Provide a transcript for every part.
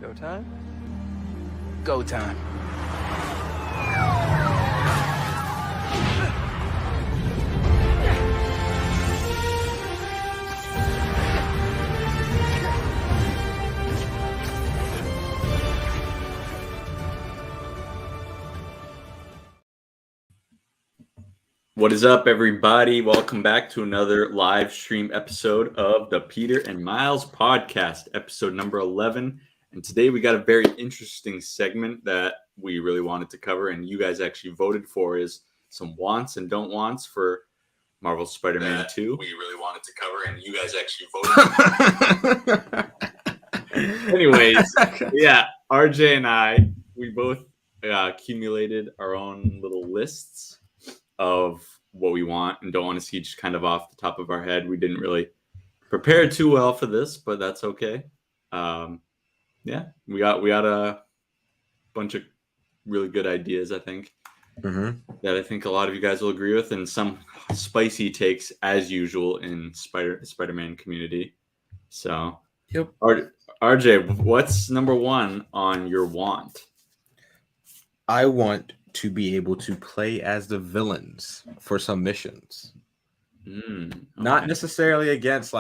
Go time? Go time. What is up, everybody? Welcome back to another live stream episode of the Peter and Miles podcast, episode number 11. And today we got a very interesting segment that we really wanted to cover, and you guys actually voted for, is some wants and don't wants for Marvel Spider-Man 2. We really wanted to cover, and you guys actually voted. Anyways, yeah, RJ and I, we both accumulated our own little lists of what we want and don't want to see, just kind of off the top of our head. We didn't really prepare too well for this, but that's okay. Yeah, we got a bunch of really good ideas, I think, that I think a lot of you guys will agree with, and some spicy takes as usual in Spider-Man community. So, yep. RJ, what's number one on your want? I want to be able to play as the villains for some missions. Okay. Not necessarily against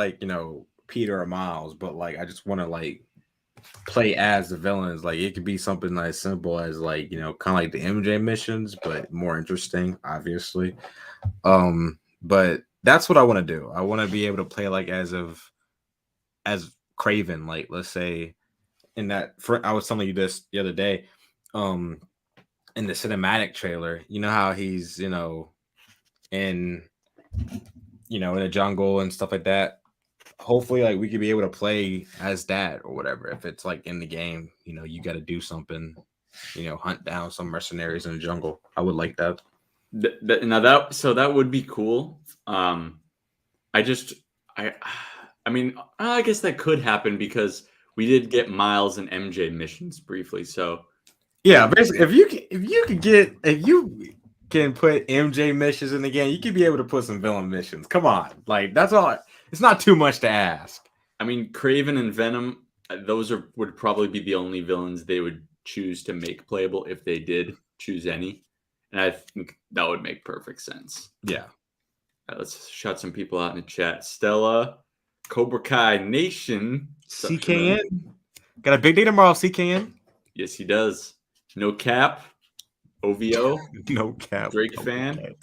Peter or Miles, but I just want to play as the villains. It could be something as simple as kind of like the MJ missions, but more interesting, obviously. But that's what I want to do. I want to be able to play as Craven, let's say in that I was telling you this the other day. In the cinematic trailer, you know how he's, in a jungle and stuff like that. Hopefully, we could be able to play as that or whatever. If it's in the game, you got to do something, hunt down some mercenaries in the jungle. I would like that. That would be cool. I mean, I guess that could happen because we did get Miles and MJ missions briefly. So. Yeah, basically, if you can put MJ missions in the game, you could be able to put some villain missions. Come on, that's all. It's not too much to ask. I mean, Craven and Venom, would probably be the only villains they would choose to make playable if they did choose any, and I think that would make perfect sense. Yeah. Let's shout some people out in the chat. Stella, Cobra Kai Nation, CKN got a big day tomorrow. CKN. Yes, he does. No Cap, OVO, No Cap, Drake fan, okay.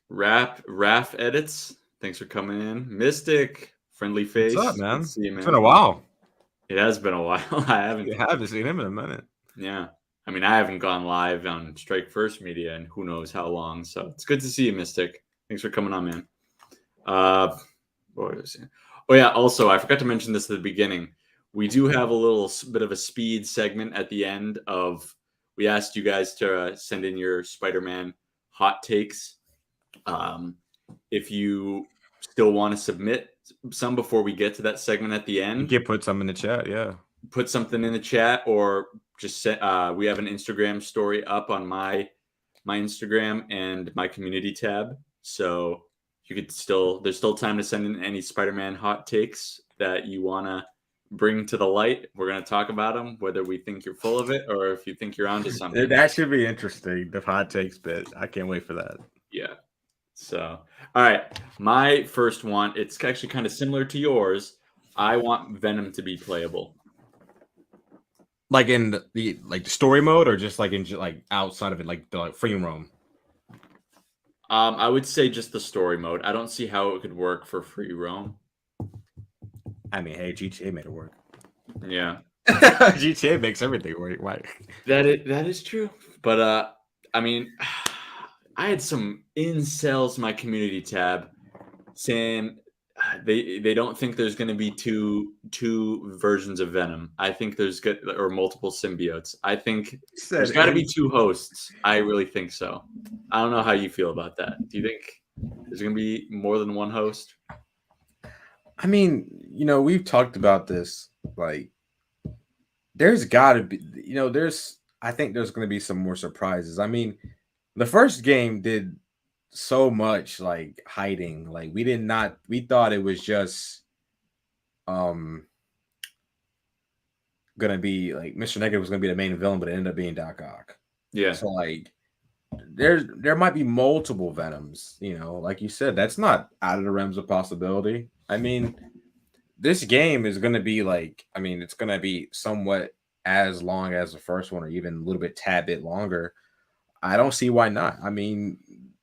Raph edits. Thanks for coming in. Mystic, friendly face. What's up, man? See you, man. It's been a while. It has been a while. I haven't seen him in a minute. Yeah, I mean, I haven't gone live on Strike First Media in who knows how long. So it's good to see you, Mystic. Thanks for coming on, man. What was it? Oh yeah. Also, I forgot to mention this at the beginning. We do have a little bit of a speed segment at the end of. We asked you guys to send in your Spider-Man hot takes. If you still want to submit some before we get to that segment at the end, you can put some in the chat. Yeah, put something in the chat, or just we have an Instagram story up on my Instagram and my community tab. So you could there's still time to send in any Spider-Man hot takes that you want to bring to the light. We're going to talk about them, whether we think you're full of it or if you think you're onto something. That should be interesting, the hot takes bit. I can't wait for that. Yeah. So, all right. My first one, it's actually kind of similar to yours. I want Venom to be playable. In the story mode, or just outside of it, the free roam? I would say just the story mode. I don't see how it could work for free roam. I mean, hey, GTA made it work. Yeah. GTA makes everything work. Why? That is true. But I mean, I had some incels in my community tab saying they don't think there's going to be two versions of Venom. I think there's or multiple symbiotes. I think there's got to be two hosts. I really think so. I don't know how you feel about that. Do you think there's going to be more than one host? I mean, we've talked about this. There's got to be, I think there's going to be some more surprises. I mean, the first game did so much hiding. We thought it was just gonna be like Mr. Negative was gonna be the main villain, but it ended up being Doc Ock. Yeah. So like there might be multiple Venoms, like you said, that's not out of the realms of possibility. I mean, this game is gonna be it's gonna be somewhat as long as the first one, or even a little bit tad bit longer. I don't see why not. I mean,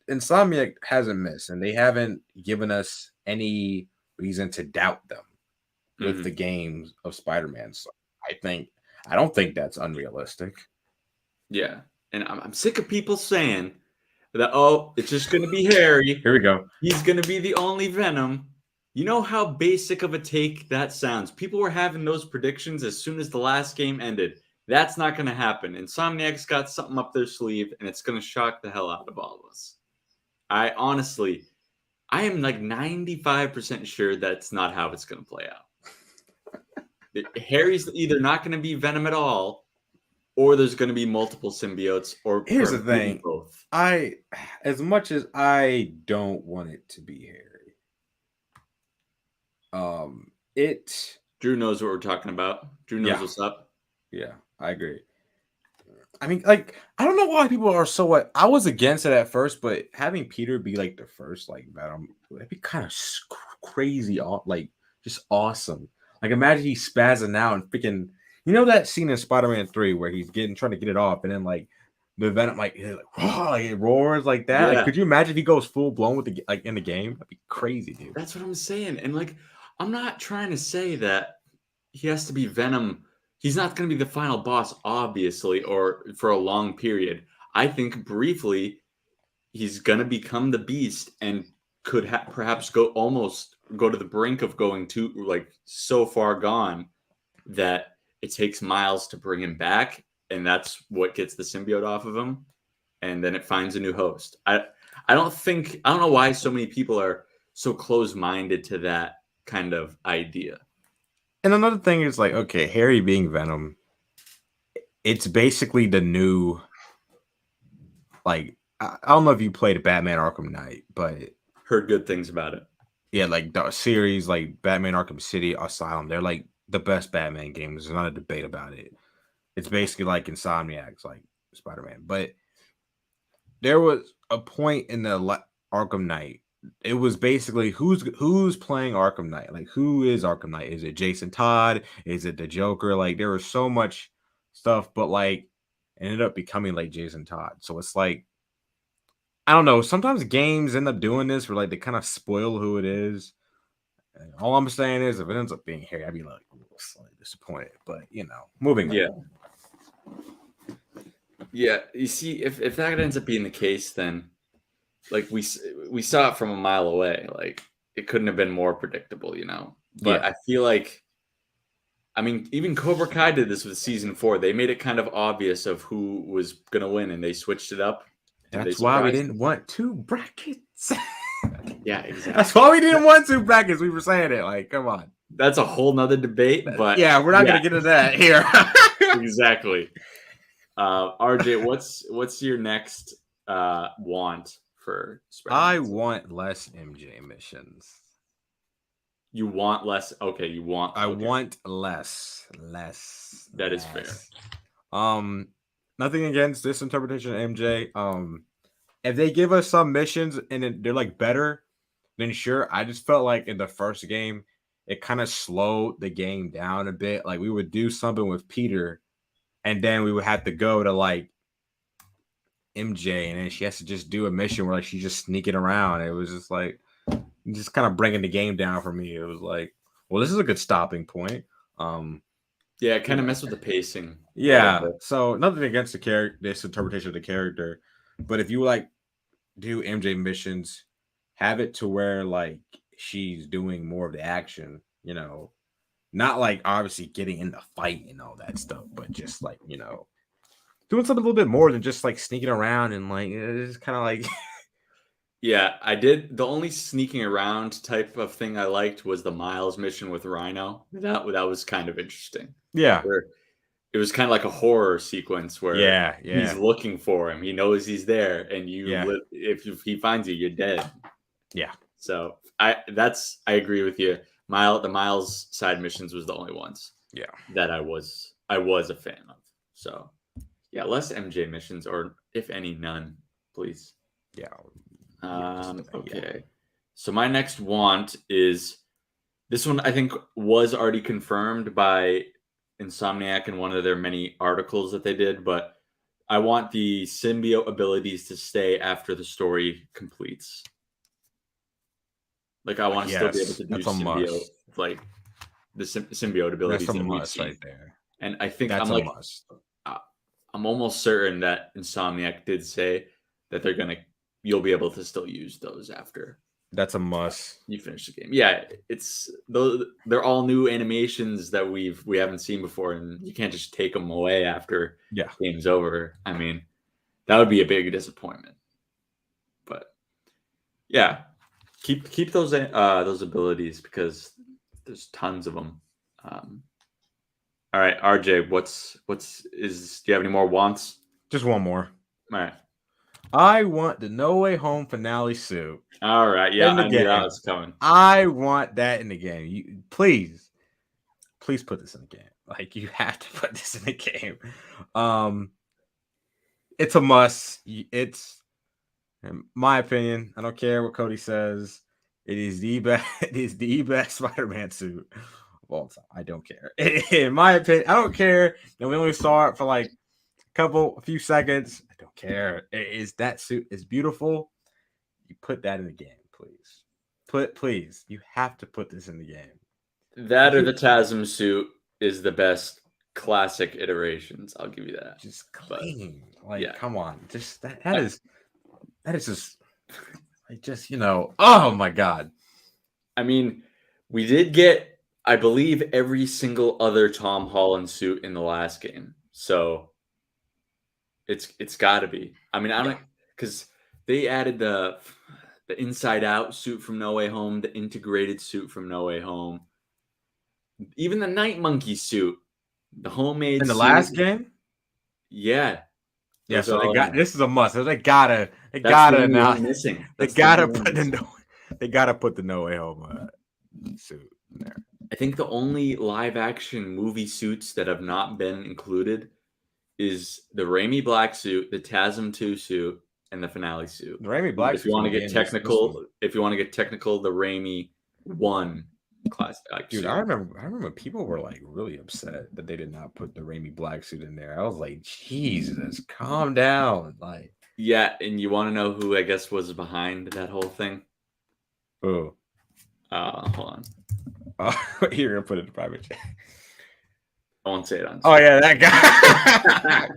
Insomniac hasn't missed, and they haven't given us any reason to doubt them with the games of Spider-Man. So I don't think that's unrealistic. Yeah. And I'm sick of people saying that, oh, it's just going to be Harry. Here we go. He's going to be the only Venom. You know how basic of a take that sounds. People were having those predictions as soon as the last game ended. That's not going to happen. Insomniac's got something up their sleeve, and it's going to shock the hell out of all of us. I am like 95% sure that's not how it's going to play out. Harry's either not going to be Venom at all, or there's going to be multiple symbiotes, or here's the thing. Both. As much as I don't want it to be Harry, Drew knows what we're talking about. Drew knows what's up. Yeah, I agree. I mean, I don't know why people are so what. I was against it at first, but having Peter be like the first Venom, that'd be kind of crazy, just awesome. Like, imagine he's spazzing out and freaking, that scene in Spider-Man 3 where he's trying to get it off, and then the Venom it roars like that. Yeah. Could you imagine if he goes full blown with in the game? That'd be crazy, dude. That's what I'm saying, and I'm not trying to say that he has to be Venom. He's not going to be the final boss, obviously, or for a long period. I think briefly he's going to become the Beast and could perhaps go to the brink of going so far gone that it takes Miles to bring him back, and that's what gets the symbiote off of him, and then it finds a new host. I don't know why so many people are so close-minded to that kind of idea. And another thing is okay, Harry being Venom, it's basically the new, I don't know if you played Batman Arkham Knight, but heard good things about it. Yeah, the series, Batman Arkham City, Asylum, they're the best Batman games. There's not a debate about it. It's basically Insomniac's Spider-Man. But there was a point in the Arkham Knight. It was basically who's playing Arkham Knight? Who is Arkham Knight? Is it Jason Todd? Is it the Joker? There was so much stuff, but it ended up becoming Jason Todd. So it's I don't know. Sometimes games end up doing this where they kind of spoil who it is. And all I'm saying is if it ends up being Harry, I'd be a little slightly disappointed. But moving on. Yeah. You see, if that ends up being the case, then we saw it from a mile away. It couldn't have been more predictable, But I feel even Cobra Kai did this with season 4. They made it kind of obvious of who was gonna win, and they switched it up. That's why we didn't want 2 brackets. Yeah, exactly. That's why we didn't want 2 brackets. We were saying it. Come on. That's a whole nother debate, but yeah, we're not gonna get into that here. Exactly. RJ, what's your next want for Spider-Man? I want less MJ missions. You want less? Okay, you want. I want less. That is fair. Nothing against this interpretation of MJ. If they give us some missions and they're better, then sure. I just felt in the first game, it kind of slowed the game down a bit. We would do something with Peter, and then we would have to go to MJ, and then she has to just do a mission where she's just sneaking around. It was just kind of bringing the game down for me. It was well, this is a good stopping point. Yeah, it kind of messed with the pacing. Yeah, so nothing against this interpretation of the character, but if you do MJ missions, have it to where she's doing more of the action, not obviously getting in the fight and all that stuff, but just doing something a little bit more than just sneaking around and it's kind of Yeah, I did. The only sneaking around type of thing I liked was the Miles mission with Rhino. That was kind of interesting. Yeah. Where it was kind of a horror sequence where he's looking for him. He knows he's there, and if he finds you, you're dead. Yeah. So I agree with you. The Miles side missions was the only ones. Yeah. That I was I was a fan of. So yeah, less MJ missions, or if any, none, please. Yeah. Okay. So my next want is this one. I think was already confirmed by Insomniac in one of their many articles that they did, but I want the symbiote abilities to stay after the story completes. Like I want to still be able to do symbiote, like the symbiote abilities. That's a that we've must seen. right there. And I think That's I'm a like, must. I'm almost certain that Insomniac did say that you'll be able to still use those after That's a must. you finish the game. Yeah, it's they're all new animations that we haven't seen before, and you can't just take them away after game's over. I mean, that would be a big disappointment. But yeah, keep those abilities because there's tons of them. All right, RJ, do you have any more wants? Just one more. All right. I want the No Way Home finale suit. All right, yeah, in the I game. knew that was coming. I want that in the game. You please put this in the game. Like you have to put this in the game. It's a must. It's, in my opinion, I don't care what Cody says. It is the best. It is the best Spider-Man suit of all time. I don't care. In my opinion, I don't care. And we only saw it for like a few seconds. I don't care. That suit is beautiful. You put that in the game, please. Please. You have to put this in the game. That or the TASM suit is the best classic iterations. I'll give you that. Just clean. But, come on. Just that is just like oh my god. I mean, we did get, I believe, every single other Tom Holland suit in the last game. So it's gotta be. I mean, I don't because they added the Inside Out suit from No Way Home, the integrated suit from No Way Home, even the Night Monkey suit, the homemade in the suit. last game. Yeah. So they got this is a must. So they gotta now missing. They gotta put the No Way Home suit in there. I think the only live action movie suits that have not been included is the Raimi Black suit, the TASM 2 suit, and the finale suit. The Raimi Black. If you want to get technical, the Raimi 1 classic. Dude, suit. I remember people were like really upset that they did not put the Raimi Black suit in there. I was like, Jesus, calm down. Like, yeah, and you want to know who I guess was behind that whole thing? Who? Hold on. You're gonna put it in private chat. I won't say it on. Oh yeah, that guy.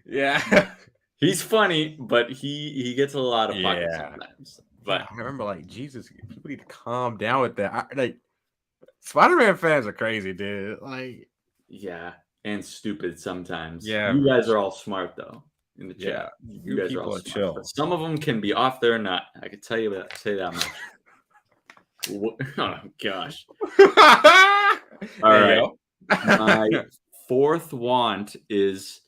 Yeah, he's funny, but he gets a lot of fun sometimes. But I remember, like, Jesus, people need to calm down with that. Spider-Man fans are crazy, dude. Like, yeah, and stupid sometimes. Yeah, you guys are all smart though in the chat. Yeah, you guys are all smart. Chill. But some of them can be off their nut. I can tell you that. Say that much. Oh gosh. All right. My fourth want is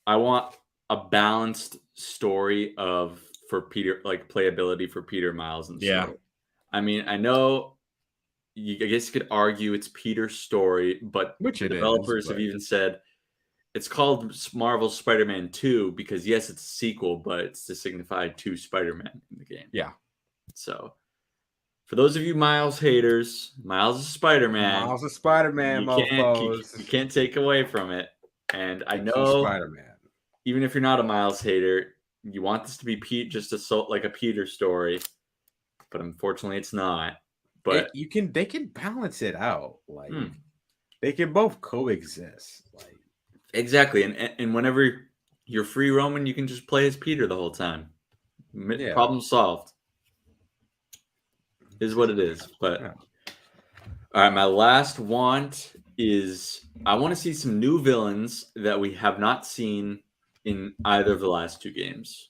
I want a balanced story for Peter, like playability for Peter, Miles, and yeah. Story. I mean, I know I guess you could argue it's Peter's story, but which the developers have even said it's called Marvel's Spider-Man 2 because yes, it's a sequel, but it's to signify 2 Spider-Man in the game. Yeah. So for those of you Miles haters, Miles is Spider-Man. Miles is Spider-Man, you can't take away from it. And I know Spider-Man. Even if you're not a Miles hater, you want this to be just like a Peter story, but unfortunately it's not. But they can balance it out. Like they can both coexist. Like exactly. And whenever you're free roaming, you can just play as Peter the whole time. Problem solved. Is what it is. But all right, my last want is I want to see some new villains that we have not seen in either of the last 2 games.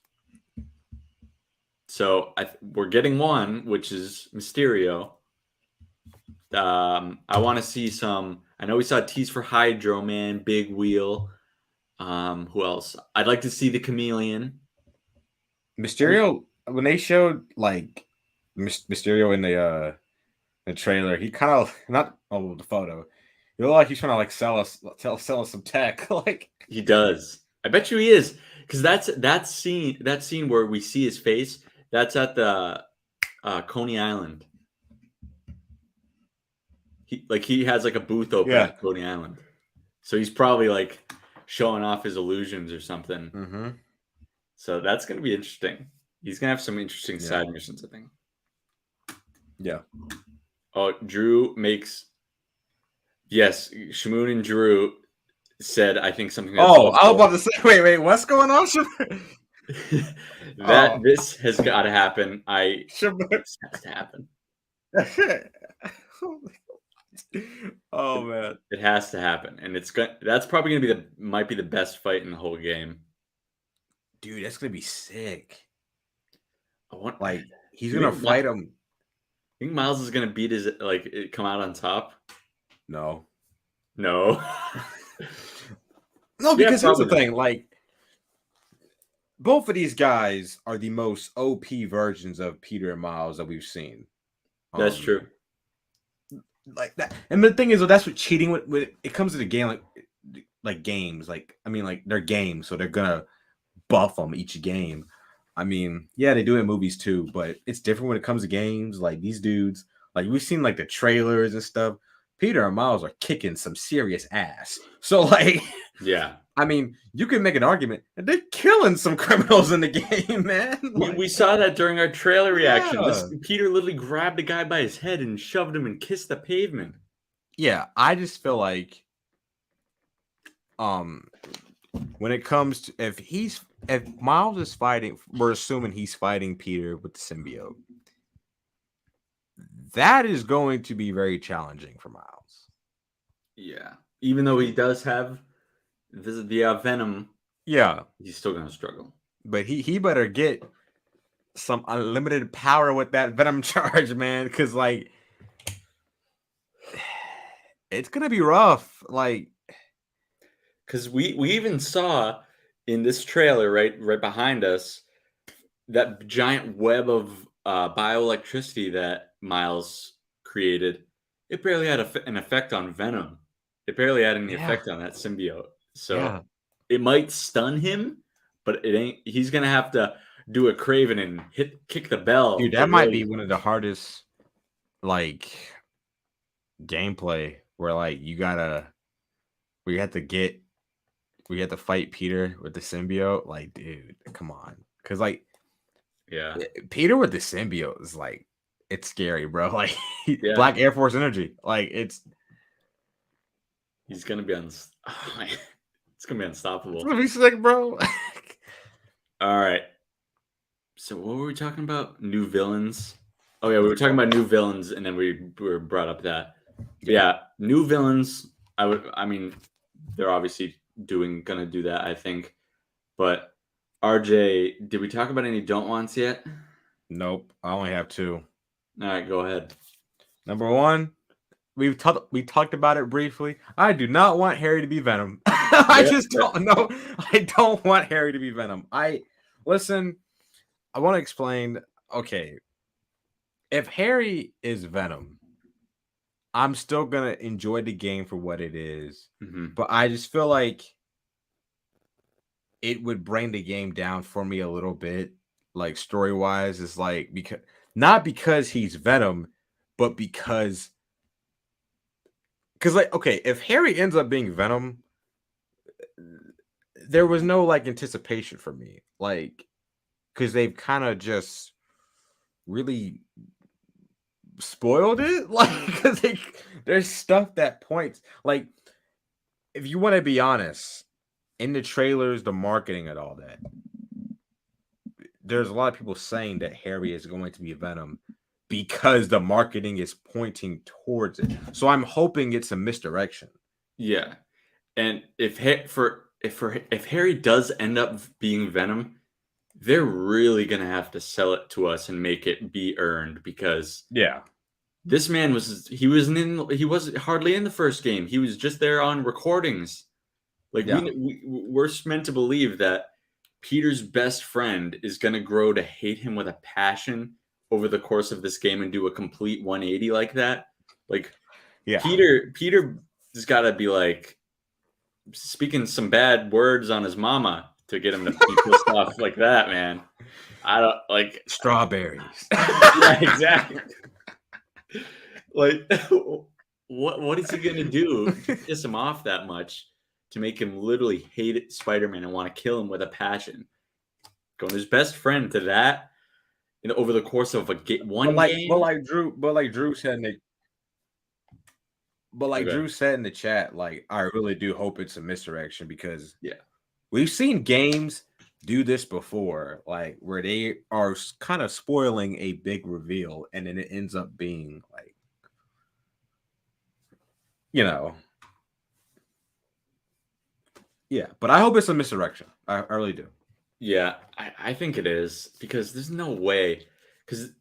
So we're getting one, which is Mysterio. I want to see some. I know we saw a tease for Hydro Man, Big Wheel. Who else? I'd like to see the Chameleon. Mysterio, when they showed like Mysterio in the trailer, he kind of the photo. You look like he's trying to like sell us some tech. Like He does. I bet you he is, because that scene where we see his face. That's at the Coney Island. He has like a booth open Yeah. at Coney Island, so he's probably like showing off his illusions or something. Mm-hmm. So that's gonna be interesting. He's gonna have some interesting Yeah. side missions, I think. Yeah. Oh, Drew makes. Yes, Shamoon and Drew said, I think something. That's Oh, I was also- about to say, wait, what's going on? that Oh. this has got to happen. Shamoon. This has to happen. Oh man. It has to happen, and that's probably gonna be might be the best fight in the whole game. Dude, that's gonna be sick. I want Like he's You gonna think fight him. think Miles is gonna beat his come out on top? No. No. No, because here's the probably. thing, like both of these guys are the most OP versions of Peter and Miles that we've seen. That's true. Like that, and the thing is, that's what cheating with it comes to the game, like games. Like I mean, like they're games, so they're gonna buff them each game. I mean, yeah, they do it in movies too, but it's different when it comes to games. Like these dudes, like we've seen like the trailers and stuff. Peter and Miles are kicking some serious ass. So like, Yeah. I mean, you can make an argument that they're killing some criminals in the game, man. Like, We saw that during our trailer reaction. Yeah. Peter literally grabbed a guy by his head and shoved him and kissed the pavement. yeah, I just feel like when it comes to if Miles is fighting, we're assuming he's fighting Peter with the symbiote. That is going to be very challenging for Miles. Yeah. Even though he does have the Venom, Yeah, he's still gonna struggle. but he better get some unlimited power with that Venom charge, man, because like it's gonna be rough. Like, Because we even saw in this trailer right behind us that giant web of bioelectricity that Miles created. It barely had an effect on Venom. It barely had any Yeah. effect on that symbiote. So yeah, it might stun him, but it ain't. He's gonna have to do a Craven and kick the bell. dude, to that might really- be one of the hardest like gameplay where like we have to fight Peter with the symbiote. Like, dude, come on, because like Yeah. Peter with the symbiote is like it's scary, bro. Like Yeah. Black Air Force energy, like it's He's gonna be it's gonna be unstoppable. gonna be sick, bro. All right. So what were we talking about? New villains. Oh yeah, we were talking about new villains, and then we were brought up that. Yeah, new villains. I mean, they're obviously gonna do that. I think, but RJ, did we talk about any don't wants yet? Nope, I only have two. All right, go ahead. Number one, we talked about it briefly. I do not want Harry to be Venom. I Yeah, just don't know. I don't want Harry to be Venom. I want to explain. Okay, if Harry is Venom, I'm still gonna enjoy the game for what it is. hmm But I just feel like it would bring the game down for me a little bit, like story wise. It's like not because he's Venom, but because like okay, if Harry ends up being Venom, there was no like anticipation for me, like because they've kind of just really spoiled it, like because there's stuff that points like if you want to be honest, in the trailers, the marketing and all that, there's a lot of people saying that Harry is going to be Venom because the marketing is pointing towards it. So I'm hoping it's a misdirection. Yeah, and if Harry does end up being Venom, they're really gonna have to sell it to us and make it be earned, because Yeah. this man he was hardly in the first game. He was just there on recordings. Like Yeah. we're meant to believe that Peter's best friend is gonna grow to hate him with a passion over the course of this game and do a complete 180 like that. Like Yeah. Peter just got to be like speaking some bad words on his mama to get him to be pissed off like that, man. I don't like Strawberries. yeah, exactly. Like, what is he gonna do to piss him off that much to make him literally hate Spider-Man and want to kill him with a passion? Going his best friend to that, over the course of one game. But like Drew said in the Drew said in the chat, like I really do hope it's a misdirection because we've seen games do this before, like where they are kind of spoiling a big reveal and then it ends up being like, but I hope it's a misdirection. I really do. Yeah, I think it is because there's no way. Because,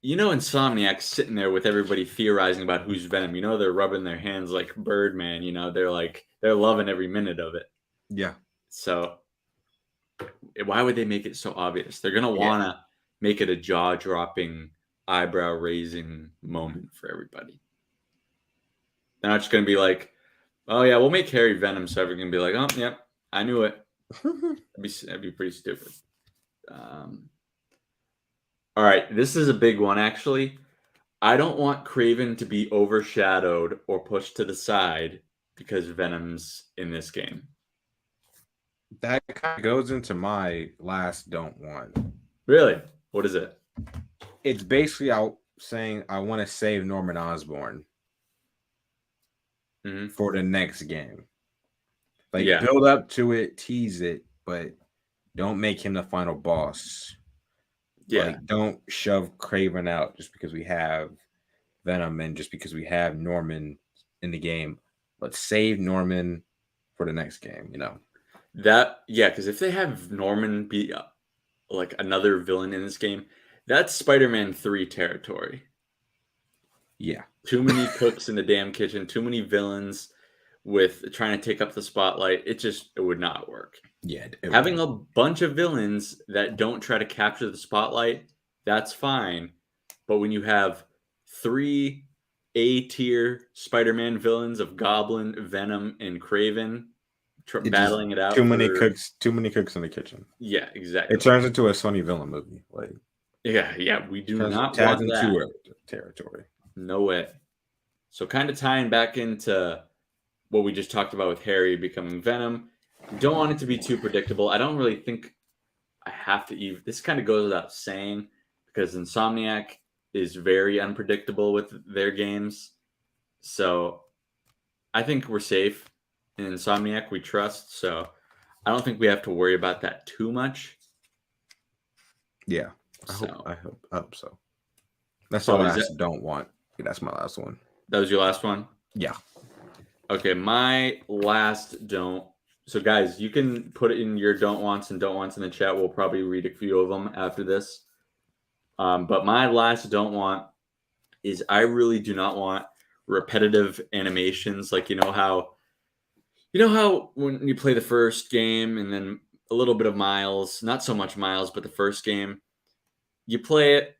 Insomniac's sitting there with everybody theorizing about who's Venom. They're rubbing their hands like Birdman. They're loving every minute of it. Yeah. So why would they make it so obvious? They're going to want to make it a jaw-dropping, eyebrow-raising moment for everybody. They're not just going to be like, oh, yeah, we'll make Harry Venom so everyone can be like, oh, yeah, I knew it. That'd be pretty stupid. All right, this is a big one, actually. I don't want Kraven to be overshadowed or pushed to the side because Venom's in this game. That kind of goes into my last don't want. Really? What is it? It's basically saying I want to save Norman Osborn for the next game. Like, build up to it, tease it, but don't make him the final boss. Yeah. Like, don't shove Kraven out just because we have Venom and just because we have Norman in the game. Let's save Norman for the next game, Because if they have Norman be like another villain in this game, that's Spider-Man 3 territory. Yeah. Too many cooks in the damn kitchen, too many villains with trying to take up the spotlight. It would not work. Yeah. Having a bunch of villains that don't try to capture the spotlight, that's fine. But when you have 3 A-tier Spider-Man villains of Goblin, Venom, and Kraven battling it out. Too many cooks in the kitchen. Yeah, exactly. It turns into a Sony villain movie. Like, yeah, we do not want that territory. No way. So kind of tying back into what we just talked about with Harry becoming Venom. Don't want it to be too predictable. I don't really think I have to even. This kind of goes without saying because Insomniac is very unpredictable with their games. So I think we're safe. In Insomniac, we trust. So I don't think we have to worry about that too much. Yeah. I hope so. That's all I don't want. Yeah, that's my last one. That was your last one? Yeah. Okay, my last don't. So, guys, you can put it in your don't wants and don't wants in the chat. We'll probably read a few of them after this. But my last don't want is I really do not want repetitive animations. Like, how when you play the first game and then a little bit of Miles, not so much Miles, but the first game, you play it.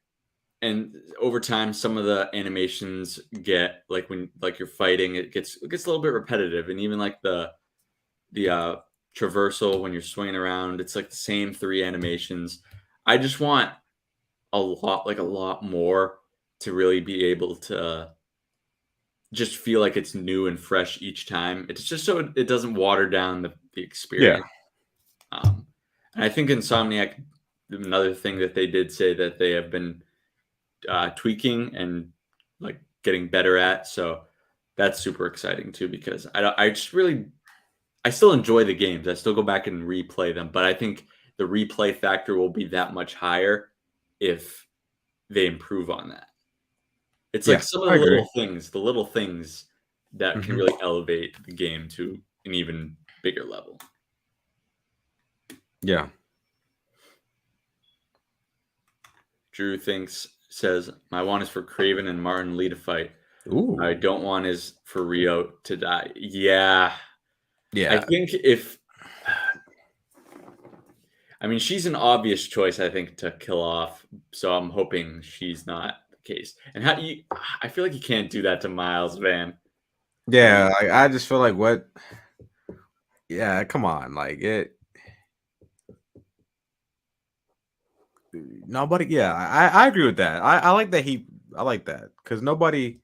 And over time, some of the animations get when you're fighting, it gets a little bit repetitive, and even like the traversal when you're swinging around, it's like the same 3 animations. I just want a lot more to really be able to just feel like it's new and fresh each time. It's just so it doesn't water down the experience. Yeah. And I think Insomniac, another thing that they did say that they have been tweaking and like getting better at, so that's super exciting too because I still enjoy the games. I still go back and replay them, but I think the replay factor will be that much higher if they improve on that. It's like some of the little things that can really elevate the game to an even bigger level. Yeah. Drew says, my one is for Kraven and Martin Lee to fight. Ooh. I don't want is for Rio to die. Yeah. Yeah. I think she's an obvious choice, I think, to kill off. So I'm hoping she's not the case. And I feel like you can't do that to Miles, man. Yeah, like I just feel like what. Yeah, come on, like it. Nobody. Yeah, I agree with that. I like that I like that because nobody.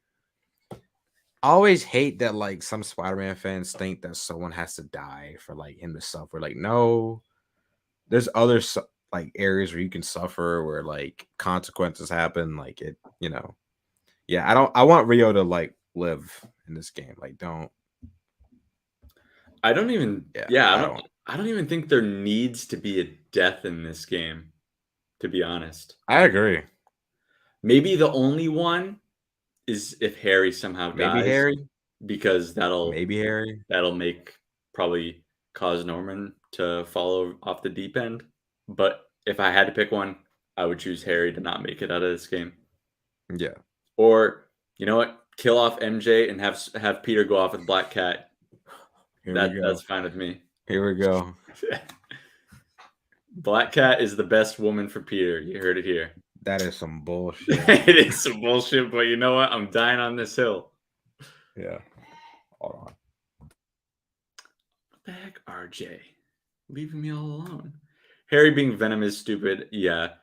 I always hate that like some Spider-Man fans think that someone has to die for like him to suffer. Like, no, there's other like areas where you can suffer where like consequences happen. Like it, Yeah, I want Rio to like live in this game. Like, don't. I don't even. Yeah, Yeah, I don't. I don't even think there needs to be a death in this game. To be honest, I agree. maybe the only one is if Harry somehow Maybe dies, Harry. because Maybe Harry. that'll make probably cause Norman to follow off the deep end. But if I had to pick one, I would choose Harry to not make it out of this game. Yeah. Or you know what? Kill off MJ and have Peter go off with Black Cat. Here we go. That's fine with me. Here we go. Black Cat is the best woman for Peter. You heard it here. That is some bullshit. It is some bullshit, but you know what? I'm dying on this hill. Yeah. Hold on. What the heck, RJ? Leaving me all alone. Harry being Venom is stupid. Yeah.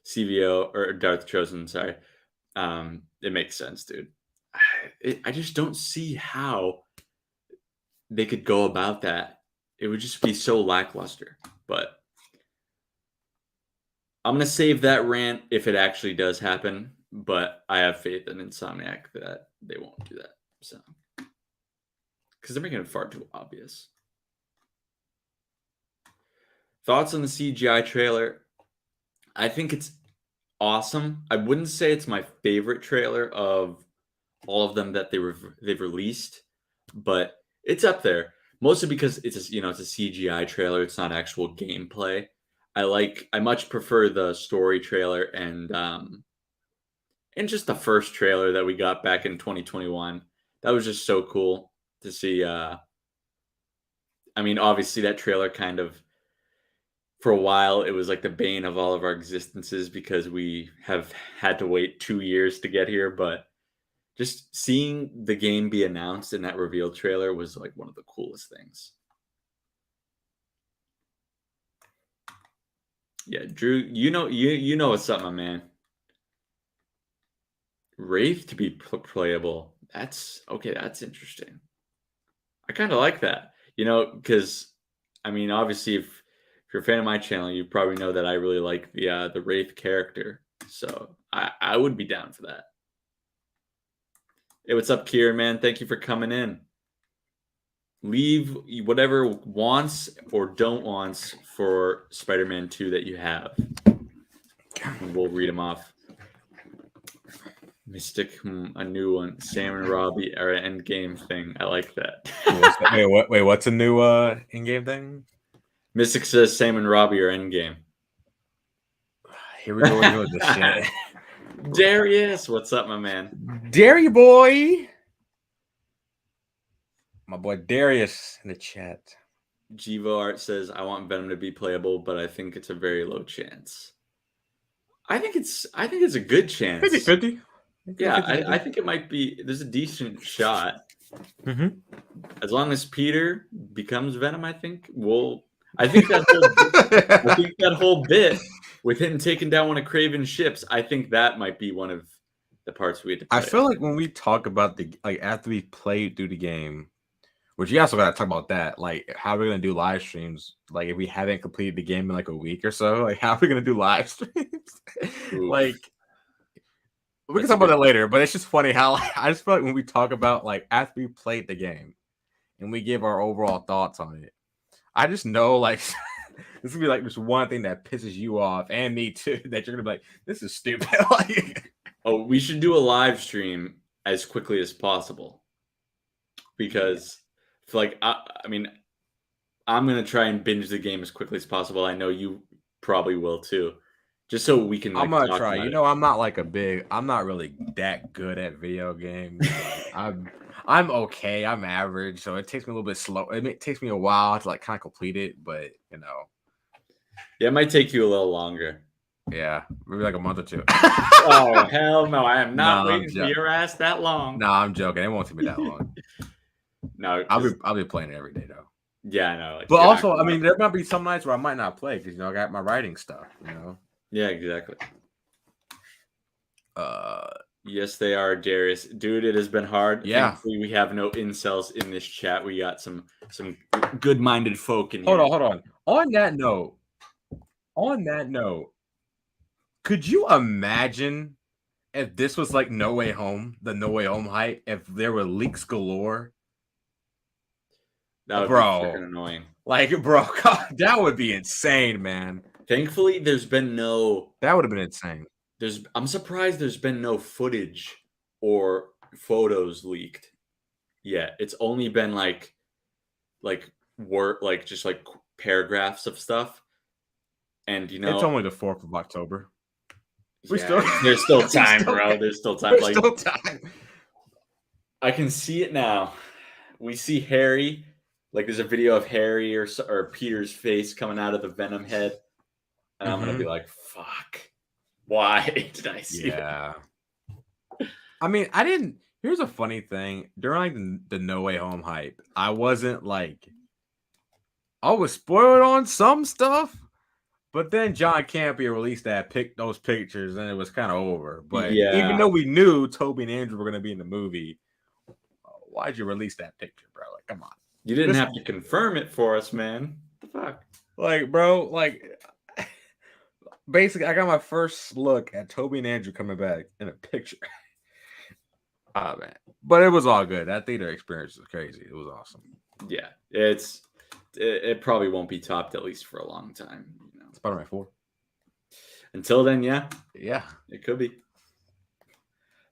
CVO or Darth Chosen, sorry. It makes sense, dude. I just don't see how they could go about that. It would just be so lackluster. But I'm going to save that rant if it actually does happen. But I have faith in Insomniac that they won't do that. So, because they're making it far too obvious. Thoughts on the CGI trailer? I think it's awesome. I wouldn't say it's my favorite trailer of all of them that they've released, but it's up there. Mostly because it's a CGI trailer. It's not actual gameplay. I much prefer the story trailer and just the first trailer that we got back in 2021. That was just so cool to see. Obviously that trailer kind of, for a while, it was like the bane of all of our existences because we have had to wait 2 years to get here. But just seeing the game be announced in that reveal trailer was like one of the coolest things. Yeah, Drew, you know what's up, my man. Wraith to be playable. That's interesting. I kind of like that, because obviously if you're a fan of my channel, you probably know that I really like the Wraith character. So I would be down for that. Hey, what's up, Kieran, man? Thank you for coming in. Leave whatever wants or don't wants for Spider-Man 2 that you have. And we'll read them off. Mystic, a new one. Sam and Robbie are an endgame thing. I like that. Wait, what's a new in-game thing? Mystic says Sam and Robbie are endgame. Here we go with this shit. Darius, what's up, my man? Dairy boy. My boy Darius in the chat. Jivo Art says, I want Venom to be playable, but I think it's a very low chance. I think it's a good chance. 50-50. Yeah, I think it might be. There's a decent shot. Mm-hmm. As long as Peter becomes Venom, I think that whole bit with him taking down one of Kraven's ships, I think that might be one of the parts we had to play. I feel like when we talk about after we play through the game, which you also got to talk about that, like how we're gonna do live streams. Like if we haven't completed the game in like a week or so, like how are we gonna do live streams? Like we can talk about that later, but it's just funny how I just feel like when we talk about like after we played the game and we give our overall thoughts on it, I just know like this will be like this one thing that pisses you off and me too, that you're gonna be like, this is stupid. Like, oh, we should do a live stream as quickly as possible because like I'm gonna try and binge the game as quickly as possible. I know you probably will too, just so we can. I'm gonna try. I'm not really that good at video games. I'm okay. I'm average, so it takes me a little bit slow. It takes me a while to like kind of complete it, but yeah, it might take you a little longer. Yeah, maybe like a month or two. Oh hell no! I am not waiting for your ass that long. No, I'm joking. It won't take me that long. No, I'll be playing it every day though. yeah, I know. Like, But you're not also, I gonna- mean, there might be some nights where I might not play because I got my writing stuff. yeah, exactly. Uh, Yes, they are, Darius. Dude, it has been hard. Yeah. Thankfully, we have no incels in this chat. We got some good-minded folk in here. hold on. On that note, could you imagine if this was like No Way Home, the No Way Home hype? If there were leaks galore, That would Bro. be freaking annoying. like, bro, God, that would be insane, man. Thankfully, there's been no. That would have been insane. I'm surprised there's been no footage or photos leaked yet. It's only been like work, like just like paragraphs of stuff. And It's only the 4th of October. we yeah, still- there's still we time, still- bro. There's still time. There's Like still time. I can see it now. We see Harry. Like there's a video of Harry or Peter's face coming out of the Venom head, and I'm gonna be like, "Fuck, why did I see that?" Yeah. I mean, I didn't. Here's a funny thing. During like the No Way Home hype, I wasn't like, I was spoiled on some stuff, but then John Campea released those pictures, and it was kind of over. But Yeah. even though we knew Toby and Andrew were gonna be in the movie, why'd you release that picture, bro? Like, come on. You didn't This- have to confirm it for us, man. What the fuck? Like, bro, like basically I got my first look at Toby and Andrew coming back in a picture. Ah man. But it was all good. That theater experience was crazy. It was awesome. Yeah, it probably won't be topped at least for a long time. You know, Spider-Man 4. until then, yeah, Yeah. it could be.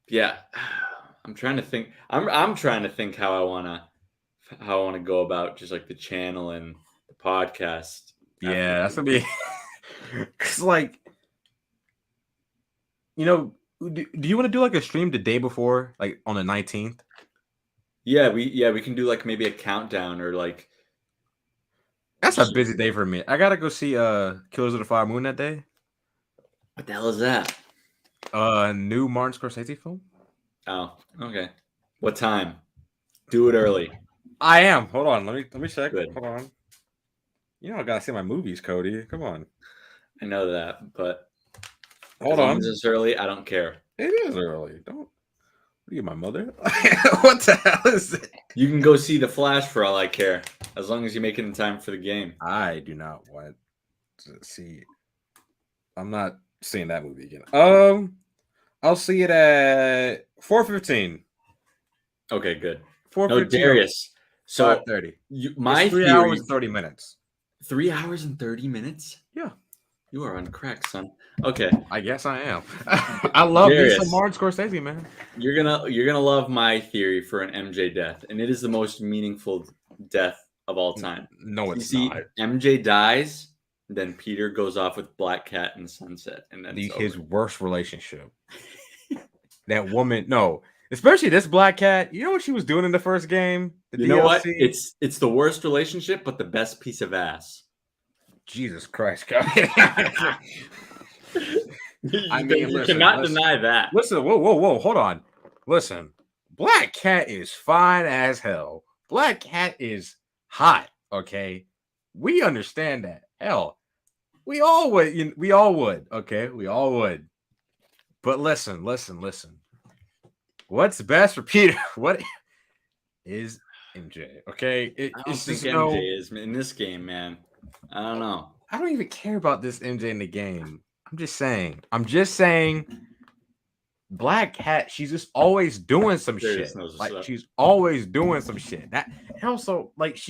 Yeah, I'm trying to think. I'm trying to think how I wanna go about just like the channel and the podcast. Yeah, that's gonna be cause like do you want to do like a stream the day before, like on the 19th? Yeah, we can do like maybe a countdown or like That's a busy day for me. I gotta go see Killers of the Flower Moon that day. what the hell is that? New Martin Scorsese film. Oh, okay. What time? Do it early. I am. Hold on. Let me check. Good. Hold on. You know I gotta see my movies, Cody. Come on. I know that, but Hold as long on. as it's early, I don't care. It is early. Don't. What are you, my mother? What the hell is it? You can go see The Flash for all I care, as long as you make it in time for the game. I do not want to see. I'm not seeing that movie again. I'll see it at 4:15. Okay, good. 4:15. No, Darius. So 5:30. my 3 theory, hours and 30 minutes. 3 hours and 30 minutes? Yeah. You are on crack, son. Okay. I guess I am. I love me Darius. some Martin Scorsese, man. You're gonna love my theory for an MJ death, and it is the most meaningful death of all time. No, You it's see, not. MJ dies, then Peter goes off with Black Cat and Sunset, and then it's His over. worst relationship. That woman, no, especially this Black Cat. You know what she was doing in the first game? The You know what? DLC? It's the worst relationship, but the best piece of ass. Jesus Christ, God. I mean, you listen, cannot listen. deny that. Listen, whoa, hold on. Listen, Black Cat is fine as hell. Black Cat is hot. Okay, we understand that. Hell, we all would. We all would. Okay, we all would. But listen. What's best for Peter? What is MJ? Okay, I don't it's think just MJ is in this game, man. I don't know. I don't even care about this MJ in the game. I'm just saying. Black Cat, she's just always doing some Darius shit. knows what's Like up. she's always doing some shit. That and also like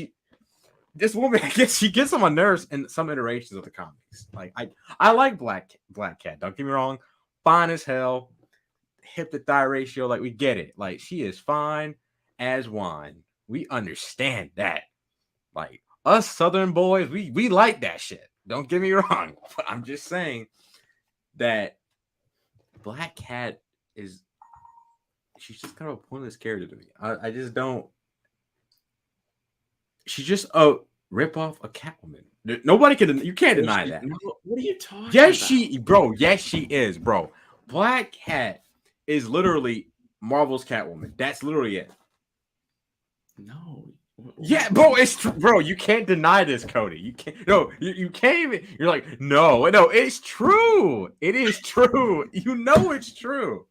this woman she gets on my nerves in some iterations of the comics. Like I like Black Cat. Don't get me wrong, fine as hell, hip to thigh ratio. Like we get it. Like she is fine as wine. We understand that. Like us Southern boys, we like that shit. Don't get me wrong, but I'm just saying that Black Cat she's just kind of a pointless character to me. I just don't. She's just a rip off a Catwoman. Nobody can. You can't deny that. No, what are you talking Yes, about? Yes, she is, bro. Black Cat is literally Marvel's Catwoman. That's literally it. No. Yeah, bro, it's true, bro. You can't deny this, Cody. You can't. No, you can't even. You're like, no, it's true. It is true. You know it's true.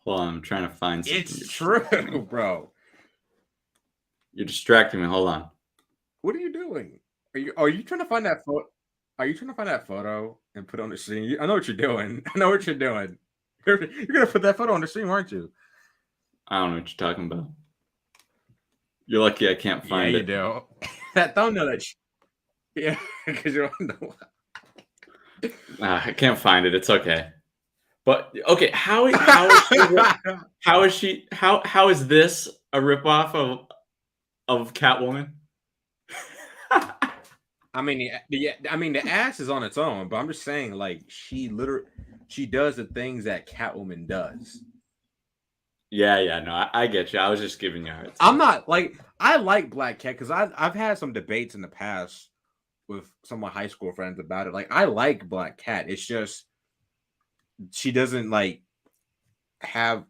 Hold on, I'm trying to find something. It's true, bro. You're distracting me. Hold on. What are you doing? Are you trying to find that photo? Are you trying to find that photo and put it on the screen? I know what you're doing. I know what you're doing. You're gonna put that photo on the stream, aren't you? I don't know what you're talking about. You're lucky I can't find Yeah, it. you do. That thumbnail yeah, because you're on the I can't find it. It's okay. But okay, how is this a ripoff of Catwoman? I mean, the ass is on its own, but I'm just saying, like, she does the things that Catwoman does. Yeah, no, I get you. I was just giving you a hard time. I'm not like I like Black Cat because I've had some debates in the past with some of my high school friends about it. Like, I like Black Cat. It's just she doesn't like have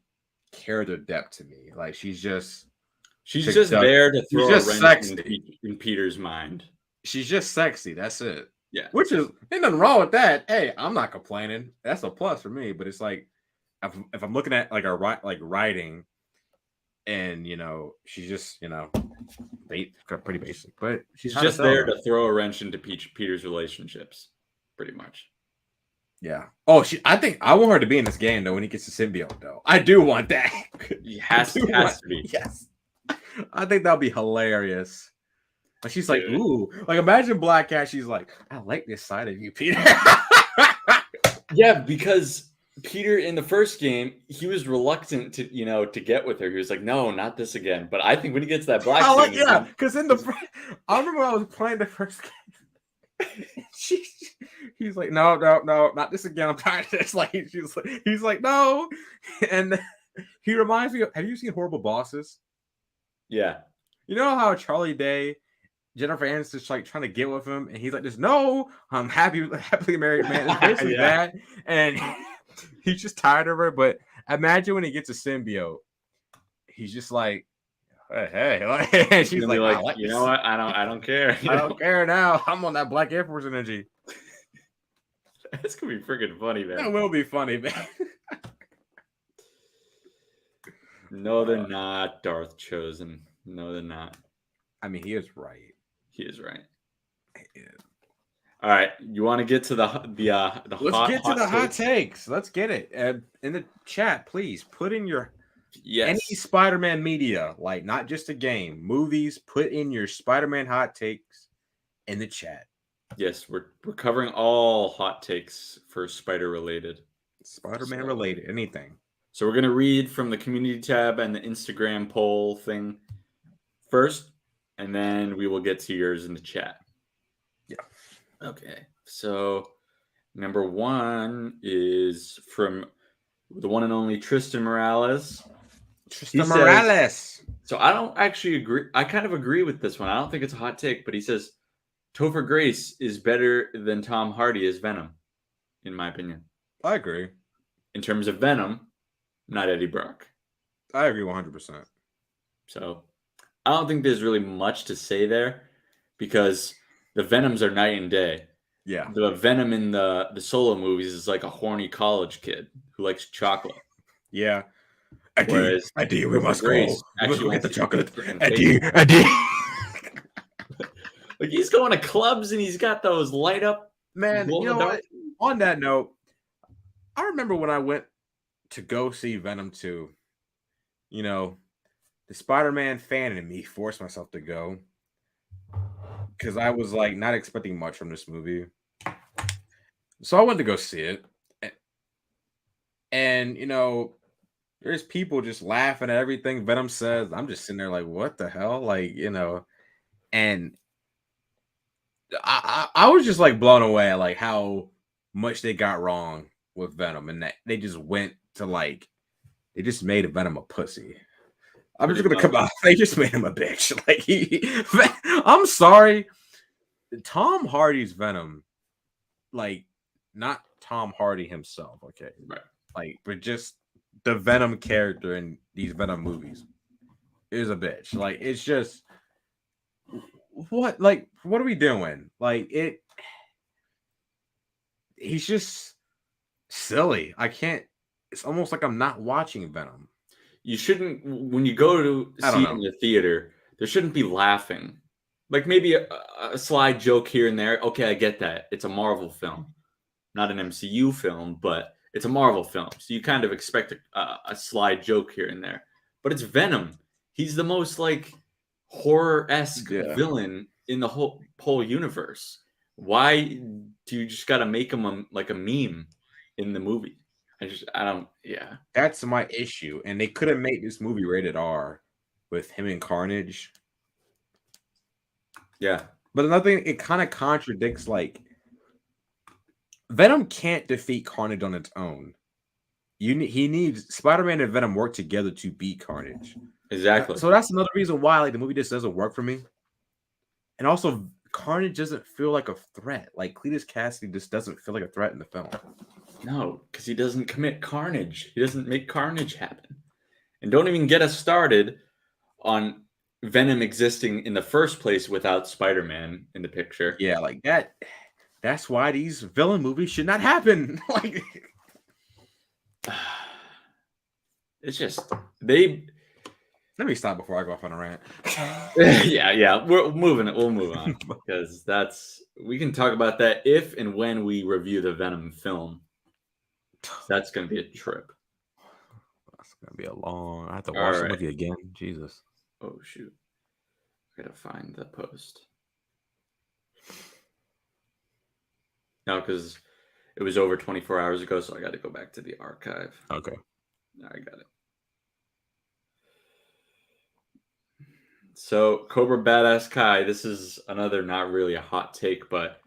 character depth to me. Like, she's just there to throw a wrench sexy in Peter's mind. She's just sexy. That's it. Yeah, which is ain't nothing wrong with that. Hey, I'm not complaining. That's a plus for me. But it's like if I'm looking at like writing, and she's just pretty basic. But she's just there to throw a wrench into Peter's relationships, pretty much. Yeah. Oh, I think I want her to be in this game though when he gets the symbiote though. I do want that. He has to be. Yes. I think that'll be hilarious. Like, she's like, ooh, like imagine Black Cat. She's like, I like this side of you, Peter. Yeah, because Peter in the first game, he was reluctant to get with her. He was like, no, not this again. But I think when he gets that black, because I remember when I was playing the first game. He's like, no, not this again. I'm tired of this. Like, he's like, no, and he reminds me of. Have you seen Horrible Bosses? Yeah. You know how Charlie Day, Jennifer Aniston's like trying to get with him, and he's like, "This no, I'm happily married man." It's basically that, and he's just tired of her. But imagine when he gets a symbiote, he's just like, "Hey," she's like, "You know what? I don't care. I don't care now. I'm on that Black Air Force energy." That's gonna be freaking funny, man. That will be funny, man. No, they're not Darth Chosen. No, they're not. I mean, he is right. He is right. Yeah. All right, you want to get to the hot takes. Let's get it. In the chat, please put in your any Spider-Man media, like not just a game, movies. Put in your Spider-Man hot takes in the chat. Yes, we're covering all hot takes for Spider-Man related, anything. So we're gonna read from the community tab and the Instagram poll thing first, and then we will get to yours in the chat. Yeah. Okay. So number one is from the one and only Tristan Morales. So I don't actually agree. I kind of agree with this one. I don't think it's a hot take, but he says Topher Grace is better than Tom Hardy as Venom, in my opinion. I agree. In terms of Venom, not Eddie Brock. I agree 100%. So I don't think there's really much to say there because the Venoms are night and day. Yeah. The Venom in the solo movies is like a horny college kid who likes chocolate. Yeah. Eddie, we must go. Actually, get the chocolate. Eddie. Like, he's going to clubs and he's got those light up. Man, you know what? On that note, I remember when I went to go see Venom 2, the Spider-Man fan in me forced myself to go because I was like not expecting much from this movie. So I went to go see it. And there's people just laughing at everything Venom says. I'm just sitting there like, what the hell? Like, and I was just like blown away at like how much they got wrong with Venom and that they just went to like they just made Venom a pussy. I'm just gonna come out. They just made him a bitch. Like I'm sorry. Tom Hardy's Venom, like not Tom Hardy himself, okay? Right. Like, but just the Venom character in these Venom movies. is a bitch. Like it's just what are we doing? Like it he's just silly. I can't it's almost like I'm not watching Venom. You shouldn't when you go to I don't see it in know. the theater. There shouldn't be laughing. Like maybe a slide joke here and there. Okay, I get that. It's a Marvel film, not an MCU film, but it's a Marvel film. So you kind of expect a slide joke here and there. But it's Venom. He's the most like horror-esque Yeah. villain in the whole universe. Why do you just got to make him like a meme in the movie? I don't. Yeah. That's my issue. And they could have made this movie rated R with him and Carnage. Yeah. But another thing, it kind of contradicts like Venom can't defeat Carnage on its own. He needs Spider-Man and Venom work together to beat Carnage. Exactly. So that's another reason why like the movie just doesn't work for me. And also Carnage doesn't feel like a threat. Like Cletus Cassidy just doesn't feel like a threat in the film. No, because he doesn't commit carnage. He doesn't make carnage happen. And don't even get us started on Venom existing in the first place without Spider-Man in the picture. Yeah, like that. That's why these villain movies should not happen. Like It's just they. let me stop before I go off on a rant. Yeah. We'll move on because we can talk about that if and when we review the Venom film. That's gonna be a trip. That's gonna be a long. I have to All watch the right. movie again. Jesus. Oh shoot! I gotta find the post. No, because it was over 24 hours ago, so I got to go back to the archive. Okay. I got it. So, Cobra Badass Kai, this is another not really a hot take, but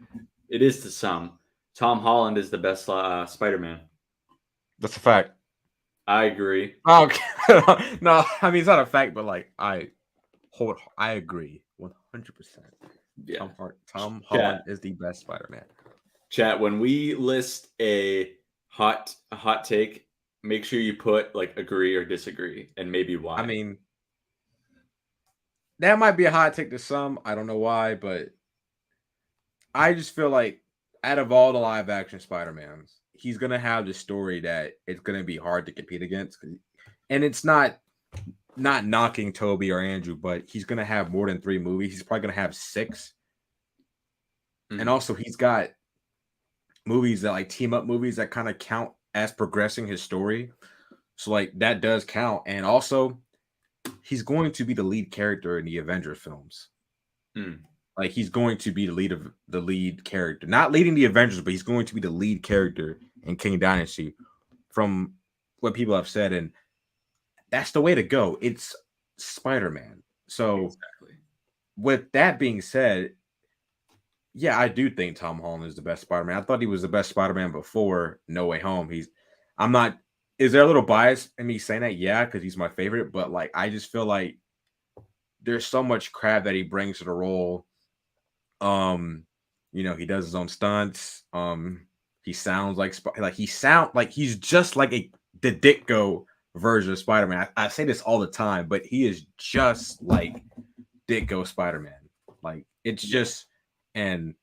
it is to some. Tom Holland is the best Spider-Man. That's a fact. I agree. Oh, okay. No, I mean it's not a fact, but like I agree 100%. Yeah. Tom Holland is the best Spider-Man. Chat, when we list a hot take, make sure you put like agree or disagree and maybe why. I mean, that might be a hot take to some. I don't know why, but I just feel like out of all the live action Spider-Mans, he's gonna have the story that it's gonna be hard to compete against. And it's not knocking Toby or Andrew, but he's gonna have more than 3 movies. He's probably gonna have 6. And also he's got movies that like team up movies that kind of count as progressing his story. So like that does count. And also he's going to be the lead character in the Avengers films. Like he's going to be the lead character, not leading the Avengers, but he's going to be the lead character in King Dynasty from what people have said. And that's the way to go. It's Spider-Man. So exactly. With that being said, yeah, I do think Tom Holland is the best Spider-Man. I thought he was the best Spider-Man before No Way Home. Is there a little bias in me saying that? Yeah, because he's my favorite, but like I just feel like there's so much crap that he brings to the role. He does his own stunts. He sounds like he's just like the Ditko version of Spider-Man. I say this all the time, but he is just like Ditko Spider-Man. Like it's just, and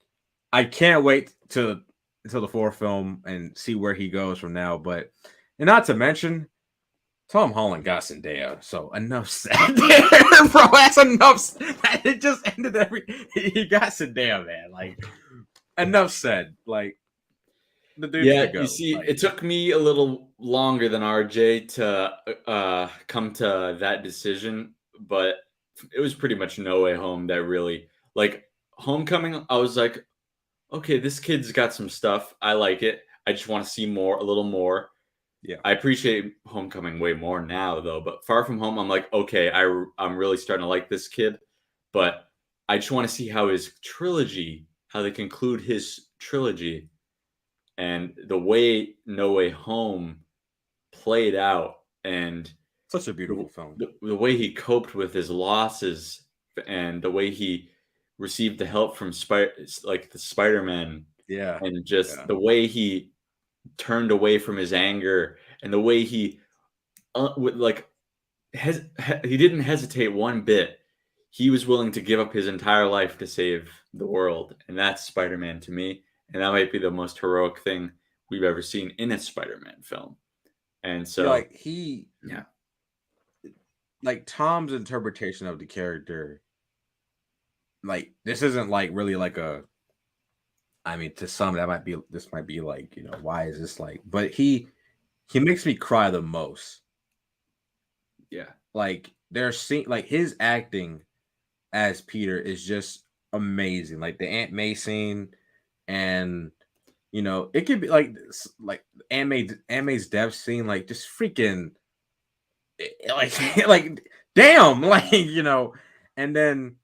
I can't wait until the 4th film and see where he goes from now. But and not to mention, Tom Holland got Zendaya, so enough said. Bro, that's enough. It just ended he got Zendaya, man. Like enough said. Like the dude. Yeah, you see, it took me a little longer than RJ to come to that decision, but it was pretty much No Way Home that really like Homecoming. I was like, okay, this kid's got some stuff. I like it. I just want to see a little more. Yeah, I appreciate Homecoming way more now, though. But Far From Home, I'm like, okay, I'm really starting to like this kid, but I just want to see how they conclude his trilogy, and the way No Way Home played out, and such a beautiful film. The way he coped with his losses, and the way he received the help from the Spider-Man, and just the way he turned away from his anger, and the way he he didn't hesitate one bit. He was willing to give up his entire life to save the world, and that's Spider-Man to me. And that might be the most heroic thing we've ever seen in a Spider-Man film. And Yeah, so, yeah, like Tom's interpretation of the character, like this isn't like really like a. I mean, to some this might be like, why is this like? But he makes me cry the most. yeah, Like like his acting as Peter is just amazing. Like the Aunt May scene, and it could be like Aunt May's death scene, like just freaking like damn, like and then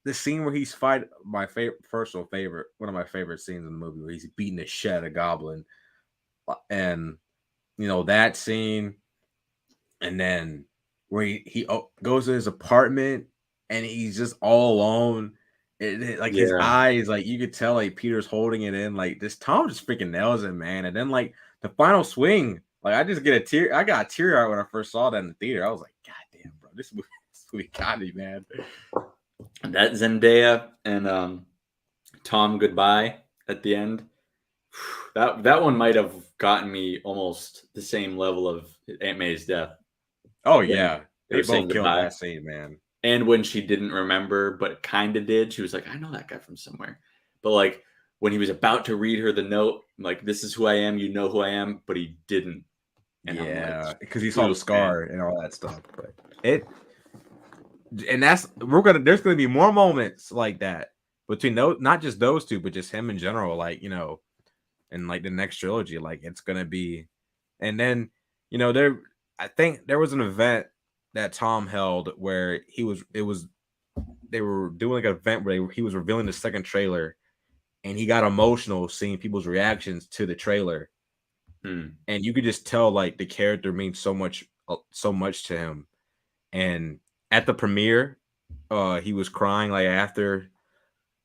the scene where he's fight my favorite personal favorite, one of my favorite scenes in the movie where he's beating the shit out of Goblin, and that scene, and then where he goes to his apartment and he's just all alone. Like his yeah. eyes, like you could tell, like Peter's holding it in. Like this Tom just freaking nails it, man. And then like the final swing, like I just get a tear. I got a tear out when I first saw that in the theater. I was like, God damn, bro, this movie got me, man. That Zendaya and Tom goodbye at the end. That one might have gotten me almost the same level of Aunt May's death. Oh yeah, They they were saying both killed goodbye. that scene, man. And when she didn't remember, but kind of did, she was like, I know that guy from somewhere. But like when he was about to read her the note, like, this is who I am, you know who I am, but he didn't. And Yeah, like, because he saw the scar and all that stuff. But there's gonna be more moments like that between those, not just those two, but just him in general. Like in like the next trilogy, like it's gonna be, and then I think there was an event that Tom held where they were doing like an event where he was revealing the second trailer, and he got emotional seeing people's reactions to the trailer, and you could just tell like the character means so much to him. And at the premiere, he was crying like after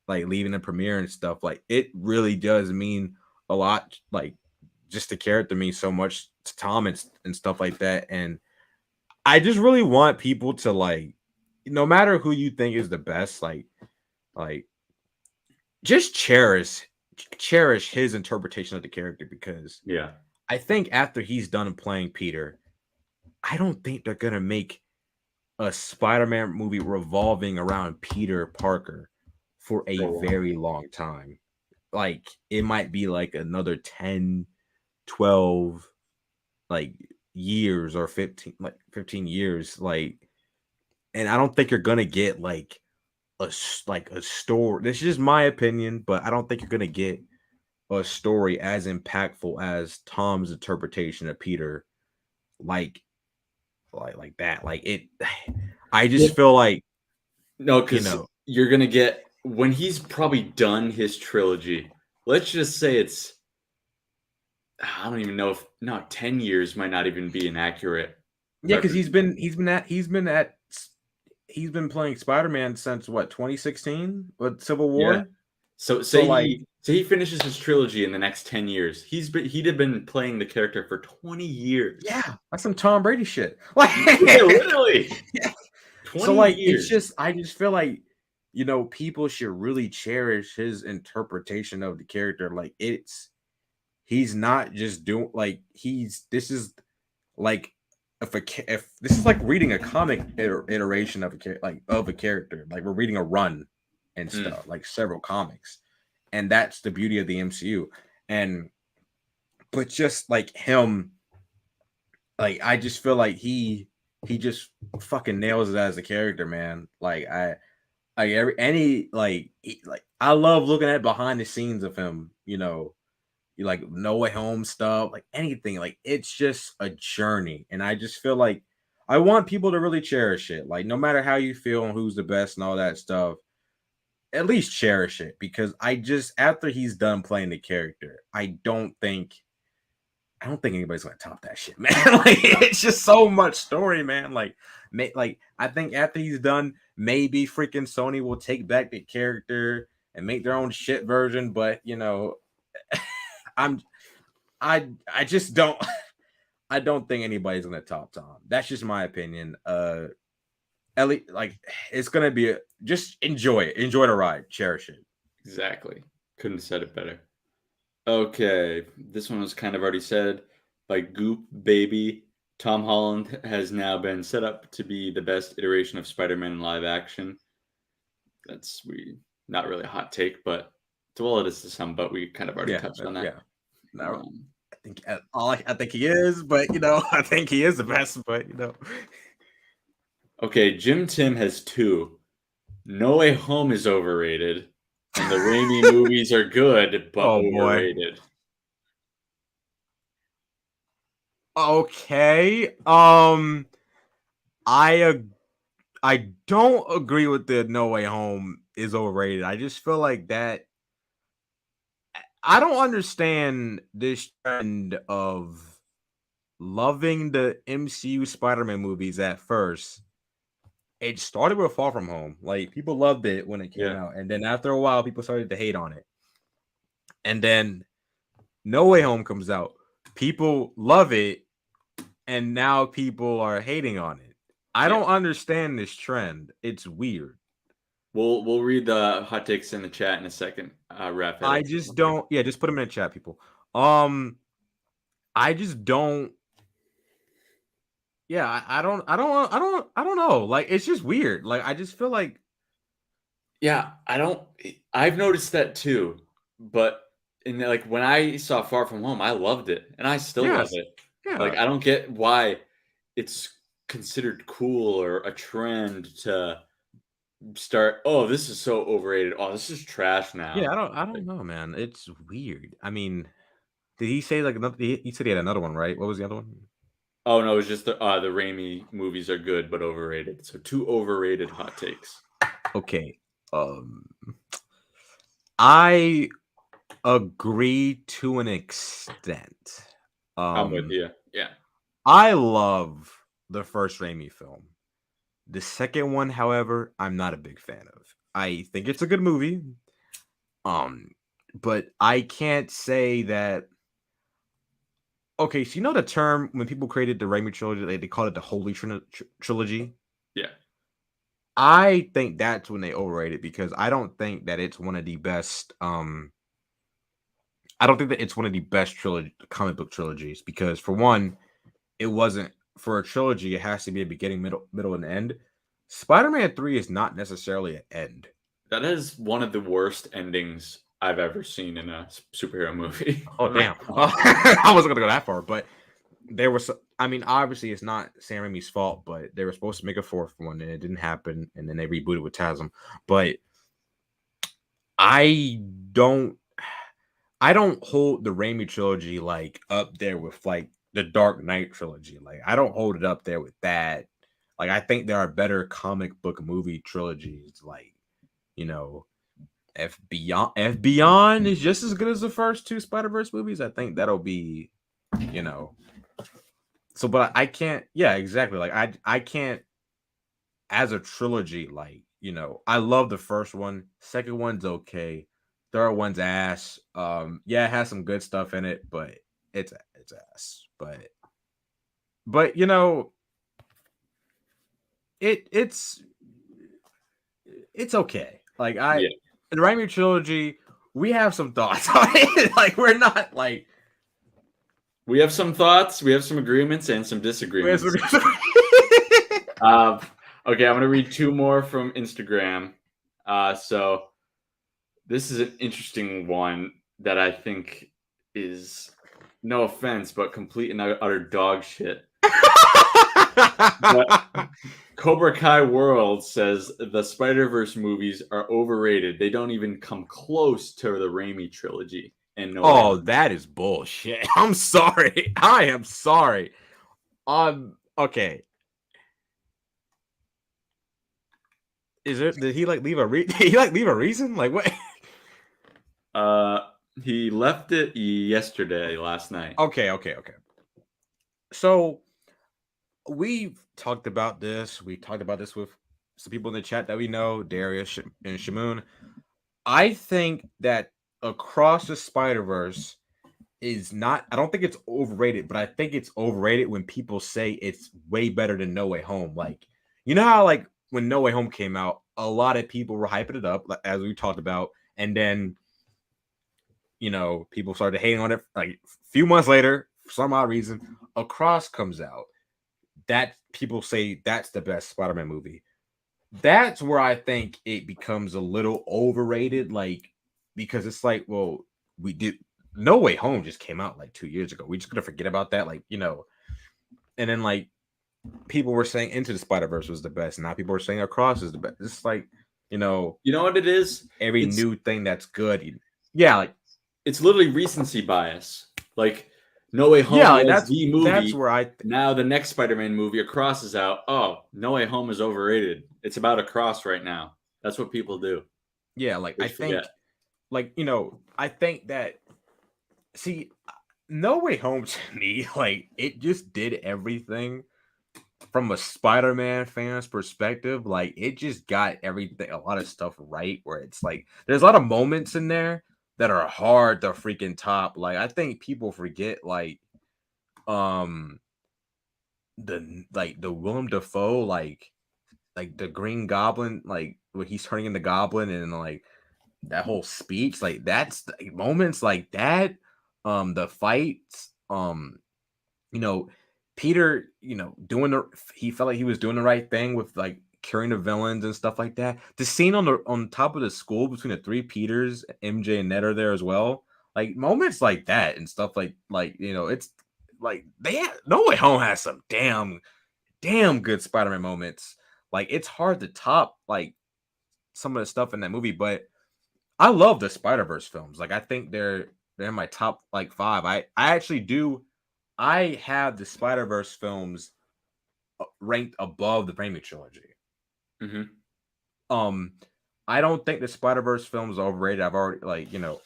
like leaving the premiere and stuff. Like it really does mean a lot. Like just the character means so much to Tom and stuff like that. And I just really want people to like, no matter who you think is the best, like just cherish his interpretation of the character, because yeah, I think after he's done playing Peter, I don't think they're gonna make a Spider-Man movie revolving around Peter Parker for a very long time. Like it might be like another 10, 12 like years, or 15 years, like, and I don't think you're gonna get like a story. This is just my opinion, but I don't think you're gonna get a story as impactful as Tom's interpretation of Peter, like that. Like it, I just feel like no, because you're gonna get, when he's probably done his trilogy. Let's just say it's, I don't even know if, no, 10 years might not even be inaccurate. yeah, because he's been playing Spider-Man since what, 2016 with Civil War. Yeah. So he finishes his trilogy in the next 10 years. He'd have been playing the character for 20 years. Yeah, that's some Tom Brady shit. Like yeah, literally. Yeah. 20 So like years. I just feel like people should really cherish his interpretation of the character. Like he's not just doing like this is like if this is like reading a comic iteration of a character. Like we're reading a run and stuff, like several comics, and that's the beauty of the MCU. But just like him, like I just feel like he just fucking nails it as a character, man. Like I love looking at behind the scenes of him, like No Way Home stuff, like anything. Like it's just a journey, and I just feel like I want people to really cherish it. Like no matter how you feel and who's the best and all that stuff, at least cherish it, because after he's done playing the character, I don't think anybody's gonna top that shit, man. Like it's just so much story, man. Like I think after he's done, maybe freaking Sony will take back the character and make their own shit version. But I just don't. I don't think anybody's gonna top Tom. That's just my opinion. Ellie, like it's gonna be just enjoy it. Enjoy the ride. Cherish it. Exactly. Couldn't have said it better. Okay, this one was kind of already said by Goop Baby. Tom Holland has now been set up to be the best iteration of Spider-Man in live action. That's not really a hot take, but well, it is to some. But we kind of already touched on that. Yeah. No, I think he is, but I think he is the best. But Okay, Jim Tim has 2. No Way Home is overrated, and the Raimi movies are good but overrated. Okay. I don't agree with the No Way Home is overrated. I just feel like that. I don't understand this trend of loving the MCU Spider-Man movies at first. It started with Far From Home. Like people loved it when it came out, and then after a while, people started to hate on it. And then No Way Home comes out. People love it, and now people are hating on it. I don't understand this trend. It's weird. We'll read the hot takes in the chat in a second. Raph. I just don't. Yeah, just put them in the chat, people. I just don't. Yeah, I don't know. Like it's just weird. Like I just feel like. Yeah, I've noticed that too. But like when I saw Far From Home, I loved it, and I still love it. Yeah. Like I don't get why it's considered cool or a trend to start. Oh, this is so overrated. Oh, this is trash now. Yeah, I don't know, man. It's weird. I mean, did he say like another? He said he had another one, right? What was the other one? Oh no, it's just the Raimi movies are good but overrated. So 2 overrated hot takes. Okay. I agree to an extent. I'm with you. Yeah. I love the first Raimi film. The second one, however, I'm not a big fan of. I think it's a good movie. But I can't say that. Okay, so the term when people created the Raimi trilogy, they called it the Holy Trilogy. Yeah. I think that's when they overrated because I don't think that it's one of the best. I don't think that it's one of the best comic book trilogies because for one, it wasn't for a trilogy. It has to be a beginning, middle, and end. Spider-Man 3 is not necessarily an end. That is one of the worst endings I've ever seen in a superhero movie. Oh damn! I wasn't gonna go that far, but there was. I mean, obviously, it's not Sam Raimi's fault, but they were supposed to make a 4th one, and it didn't happen, and then they rebooted with TASM. But I don't hold the Raimi trilogy like up there with like the Dark Knight trilogy. Like I don't hold it up there with that. Like I think there are better comic book movie trilogies. Like F Beyond is just as good as the first 2 Spider-Verse movies. I think that'll be, So, but I can't. Yeah, exactly. Like I can't. As a trilogy, like I love the first one. Second one's okay. Third one's ass. Yeah, it has some good stuff in it, but it's ass. But it's okay. Like the Raimi trilogy, we have some thoughts on it. Like we're not like we have some thoughts, we have some agreements, and some disagreements. Okay, I'm gonna read 2 more from Instagram. So this is an interesting one that I think is, no offense, but complete and utter dog shit. But Cobra Kai World says the Spider-Verse movies are overrated. They don't even come close to the Raimi trilogy. And that is bullshit. I'm sorry. I am sorry. Okay. Did he leave a leave a reason? Like what? He left it last night. Okay. So we've talked about this. We talked about this with some people in the chat that we know, Darius and Shamoon. I think that Across the Spider-Verse is not. I don't think it's overrated, but I think it's overrated when people say it's way better than No Way Home. Like, you know how like when No Way Home came out, a lot of people were hyping it up, as we talked about, and then people started hating on it. Like a few months later, for some odd reason, Across comes out. That people say that's the best Spider-Man movie. That's where I think it becomes a little overrated, like because it's like, well, we did No Way Home just came out like 2 years ago. We just gonna forget about that, and then like people were saying Into the Spider-Verse was the best, and now people are saying Across is the best. It's like, you know what it is? Every new thing that's good, yeah, like it's literally recency bias. Like No Way Home was that's the movie. That's where now the next Spider-Man movie, Across, is out. Oh, No Way Home is overrated. It's about Across right now. That's what people do. Yeah, like I think, I think that. See, No Way Home to me, like it just did everything from a Spider-Man fan's perspective. Like it just got everything, a lot of stuff right. Where it's like there's a lot of moments in there that are hard to freaking top. Like I think people forget the Willem Dafoe, like the Green Goblin, like when he's turning into Goblin and like that whole speech, like that's the moments like that. The fights, Peter, he felt like he was doing the right thing with like curing the villains and stuff like that. The scene on top of the school between the three Peters, MJ and Ned are there as well. Like moments like that and stuff it's like No Way Home has some damn good Spider-Man moments. Like it's hard to top like some of the stuff in that movie, but I love the Spider-Verse films. Like I think they're in my top like 5. I actually do. I have the Spider-Verse films ranked above the Raimi trilogy. Mm-hmm. I don't think the Spider-Verse films are overrated. I've already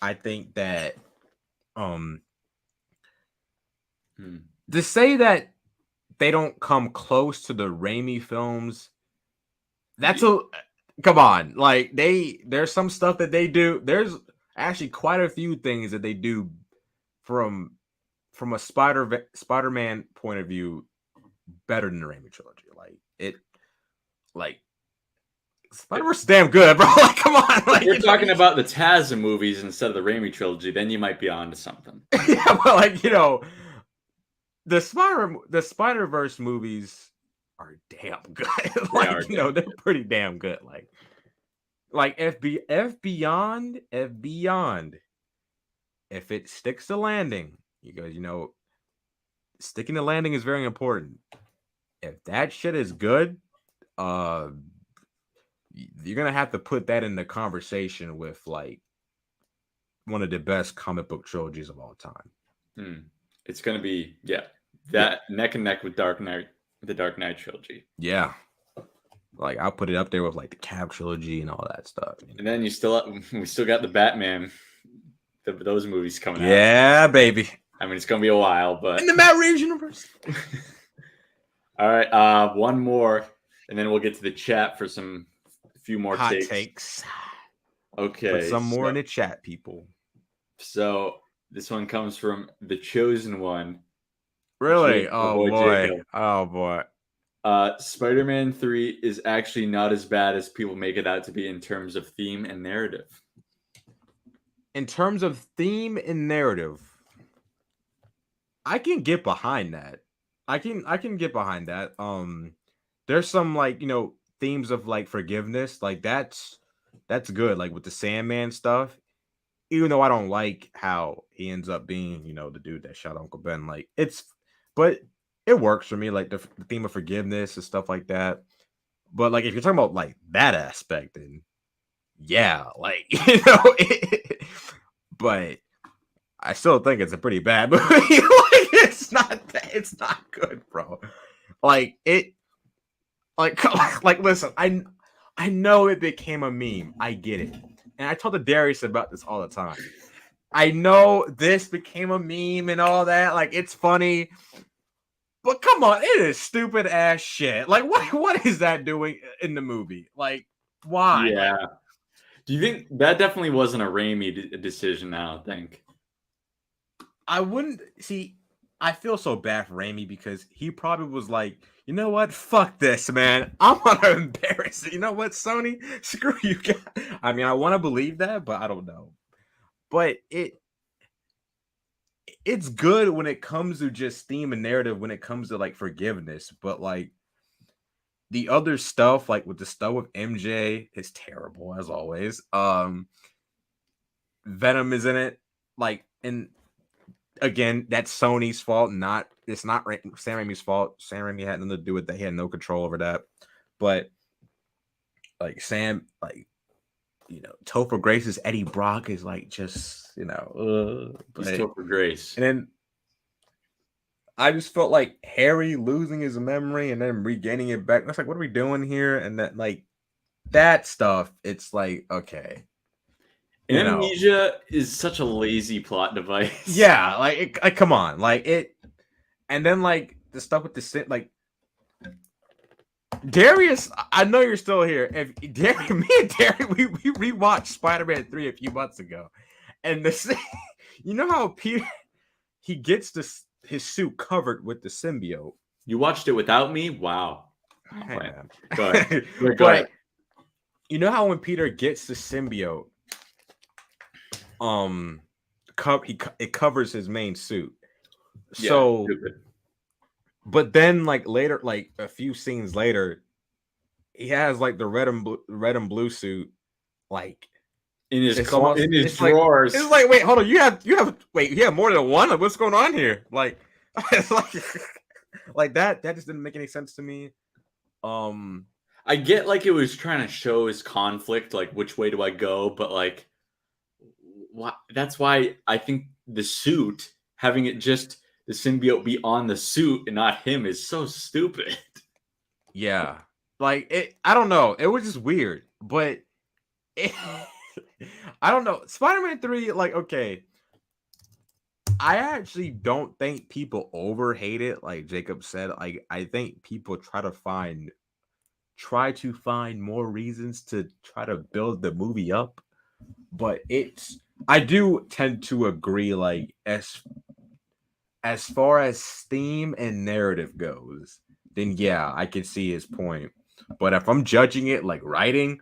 I think that to say that they don't come close to the Raimi films, that's come on. Like there's some stuff that they do. There's actually quite a few things that they do from a Spider-Man point of view better than the Raimi trilogy. Like Spider-Verse is damn good, bro. Like, come on. Like, you're talking about the TASM movies instead of the Raimi trilogy, then you might be onto something. Yeah, but the Spider-Verse movies are damn good. They're pretty damn good. Like if Beyond, if it sticks to landing, because sticking to landing is very important. If that shit is good, you're gonna have to put that in the conversation with like one of the best comic book trilogies of all time. It's gonna be neck and neck with the Dark Knight trilogy. Yeah, like I'll put it up there with like the Cab trilogy and all that stuff. And then we still got the Batman, those movies coming out. Yeah, baby. I mean, it's gonna be a while, but in the Matt Reeves universe. All right, one more, and then we'll get to the chat for a few more hot takes. Okay, put some more in the chat, people. So this one comes from the Chosen One. Really? Oh boy. Spider-Man 3 is actually not as bad as people make it out to be in terms of theme and narrative. In terms of theme and narrative, I can get behind that. I can get behind that. There's some themes of like forgiveness, like that's good. Like with the Sandman stuff, even though I don't like how he ends up being, the dude that shot Uncle Ben. Like but it works for me. Like the theme of forgiveness and stuff like that. But like if you're talking about like that aspect, then yeah, like but I still think it's a pretty bad movie. It's not good, bro. Listen, I know it became a meme. I get it. And I talk to Darius about this all the time. I know this became a meme and all that. Like, it's funny. But come on, it is stupid ass shit. Like, what is that doing in the movie? Like, why? Yeah. Do you think that definitely wasn't a Raimi decision? I don't think. I wouldn't see. I feel so bad for Raimi because he probably was like, you know what? Fuck this, man. I'm gonna embarrass it. You know what, Sony? Screw you guys. I mean, I want to believe that, but I don't know. But it's good when it comes to just theme and narrative, when it comes to like forgiveness. But like the other stuff, like with the stuff with MJ, is terrible as always. Venom is in it, like, and again, that's Sony's fault. It's not Sam Raimi's fault. Sam Raimi had nothing to do with that. He had no control over that. But like Topher Grace's Eddie Brock is like just He's Topher Grace, and then I just felt like Harry losing his memory and then regaining it back. That's like, what are we doing here? And that like that stuff. It's like, okay. Amnesia is such a lazy plot device. Yeah, like come on, like it, and then like the stuff with the like Darius. I know you're still here. If Darius, me and Darius, we rewatched Spider-Man 3 a few months ago, and you know how Peter he gets his suit covered with the symbiote. You watched it without me? Wow. Hey, man. Go ahead. Go ahead. You know how when Peter gets the symbiote, it covers his main suit. Yeah, so stupid. But then like later, like a few scenes later, he has like the red and blue suit like in his drawers. It's like, wait, hold on, you have more than one? Like, what's going on here? Like it's like that just didn't make any sense to me. I get like it was trying to show his conflict, like which way do I go, but like that's why I think the suit, having it just the symbiote be on the suit and not him, is so stupid. Yeah, like it. I don't know. It was just weird, but I don't know. Spider-Man 3, like, okay. I actually don't think people over hate it, like Jacob said. Like, I think people try to find more reasons to try to build the movie up, but I do tend to agree, like, as far as theme and narrative goes, then yeah, I can see his point. But if I'm judging it like writing,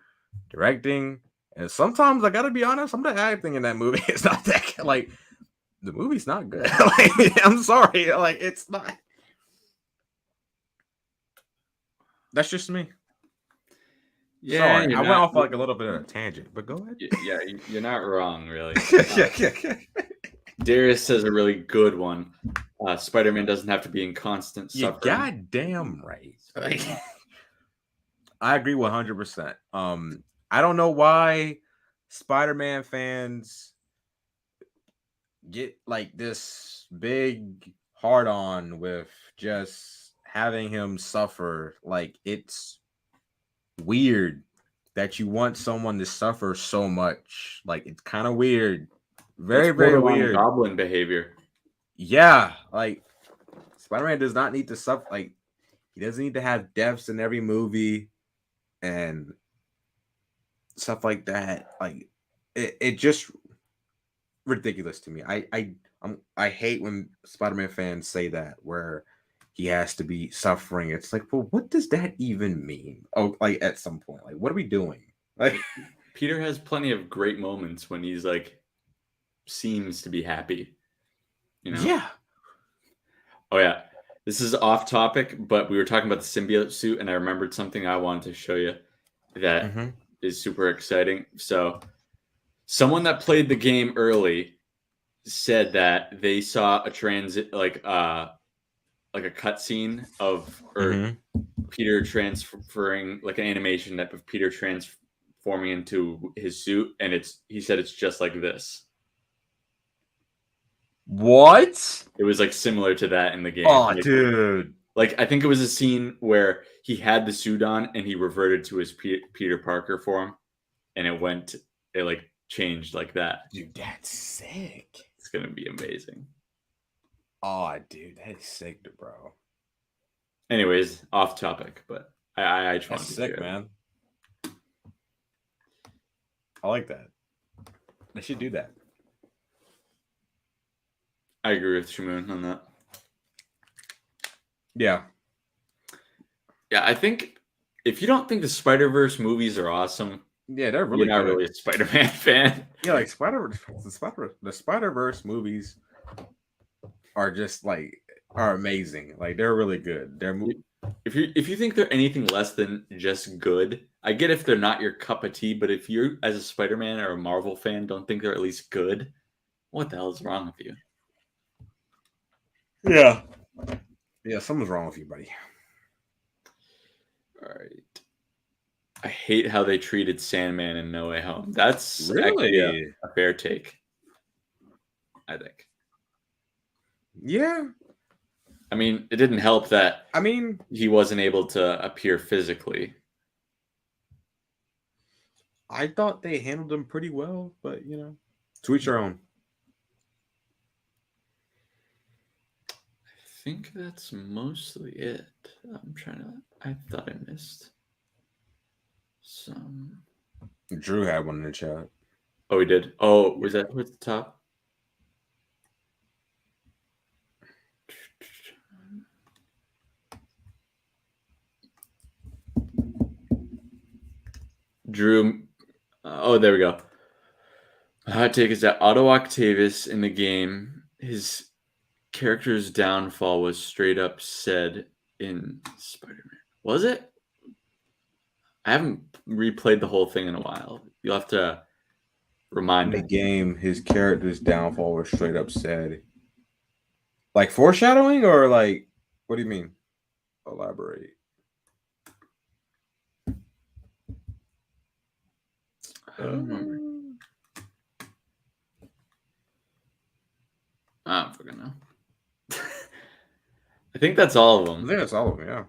directing, and sometimes I gotta be honest, some of the acting in that movie is not that good. Like, the movie's not good. Like, I'm sorry, like it's not. That's just me. Yeah, sorry, I went off like a little bit of a tangent, but go ahead. Yeah, you're not wrong, really. Darius says a really good one. Spider-Man doesn't have to be in constant suffering. You're goddamn right. I agree 100%. I don't know why Spider-Man fans get like this big hard on with just having him suffer. Like, it's weird that you want someone to suffer so much. Like, it's kind of weird. Very, very weird. Goblin behavior. Yeah, like Spider-Man does not need to suffer. Like, he doesn't need to have deaths in every movie and stuff like that. Like, it just ridiculous to me. I hate when Spider-Man fans say that, where he has to be suffering. It's like, well, what does that even mean? Oh, like at some point, like, what are we doing? Like, Peter has plenty of great moments when he's like seems to be happy. You know? Yeah. Oh yeah. This is off topic, but we were talking about the symbiote suit, and I remembered something I wanted to show you that is super exciting. So, someone that played the game early said that they saw a like a cutscene of Peter transferring, like an animation of Peter transforming into his suit, and he said it's just like this. What? It was like similar to that in the game. Oh, dude. Like, I think it was a scene where he had the suit on and he reverted to his Peter Parker form, and it like changed like that. Dude, that's sick. It's gonna be amazing. Oh, dude, that is sick, bro. Anyways, off topic, but I just that's sick, man. I like that. They should do that. I agree with Shimoon on that. Yeah. Yeah, I think if you don't think the Spider-Verse movies are awesome, Yeah, they're you're really not good. really a Spider-Man fan. Yeah, like the Spider-Verse movies are just like are amazing. Like they're really good. If you think they're anything less than just good, I get if they're not your cup of tea, but if you as a Spider-Man or a Marvel fan don't think they're at least good, what the hell is wrong with you? Yeah. Yeah, something's wrong with you, buddy. All right. I hate how they treated Sandman in No Way Home. That's Really? actually a fair take, I think. Yeah. I mean, it didn't help that I mean, he wasn't able to appear physically. I thought they handled them pretty well, but you know, to each your own. I think that's mostly it. I thought I missed some. Drew had one in the chat. Oh, we did. Oh, was that what's the top? Drew. Oh, there we go. My hot take is that Otto Octavius in the game, his character's downfall was straight up said in Spider-Man. Was it? I haven't replayed the whole thing in a while. You'll have to remind In the me. game, his character's downfall was straight up said. Like foreshadowing, or like, what do you mean? Elaborate. I don't remember. I don't fucking know. I think that's all of I them. think that's all of them. Yeah.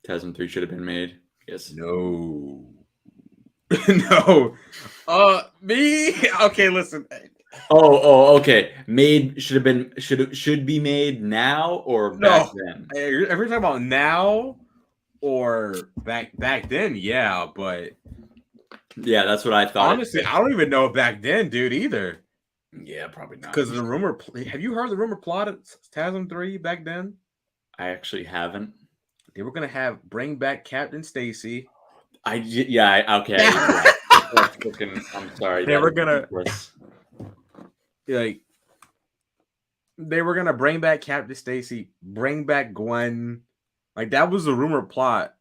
TASM 3 should have been made. Yes. No. No. Me. Okay, listen. Oh, okay. Made should be made now or back then. If you're talking about now or back then, yeah, but Yeah, that's what I thought. honestly, I don't even know back then, dude, either. Yeah, probably not. Because the rumor, have you heard the rumor plot at TASM 3 back then? I actually haven't. They were gonna bring back Captain Stacy. Okay. I'm sorry. They were gonna like they were gonna bring back Captain Stacy, bring back Gwen. Like that was the rumor plot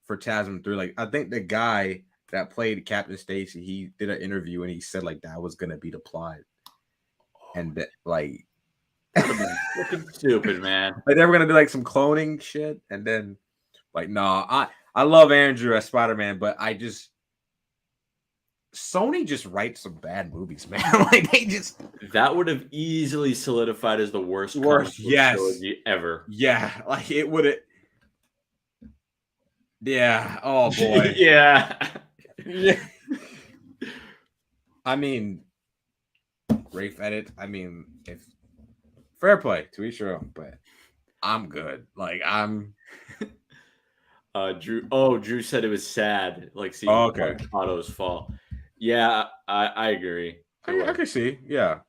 for TASM 3. Like I think the guy that played Captain Stacy, he did an interview and he said like that was gonna be the plot. And that like fucking stupid, man. like they were gonna do like some cloning shit, and then like I love Andrew as Spider-Man, but Sony just writes some bad movies, man. Like they just That would have easily solidified as the worst yes, trilogy ever. Yeah, like it would have. Yeah. Oh boy. Yeah. Yeah. I mean, Rafe edit. I mean, if fair play to each your own, but I'm good. Like I'm. Drew said it was sad, like seeing Otto's fall. Yeah, I agree. I can see, yeah,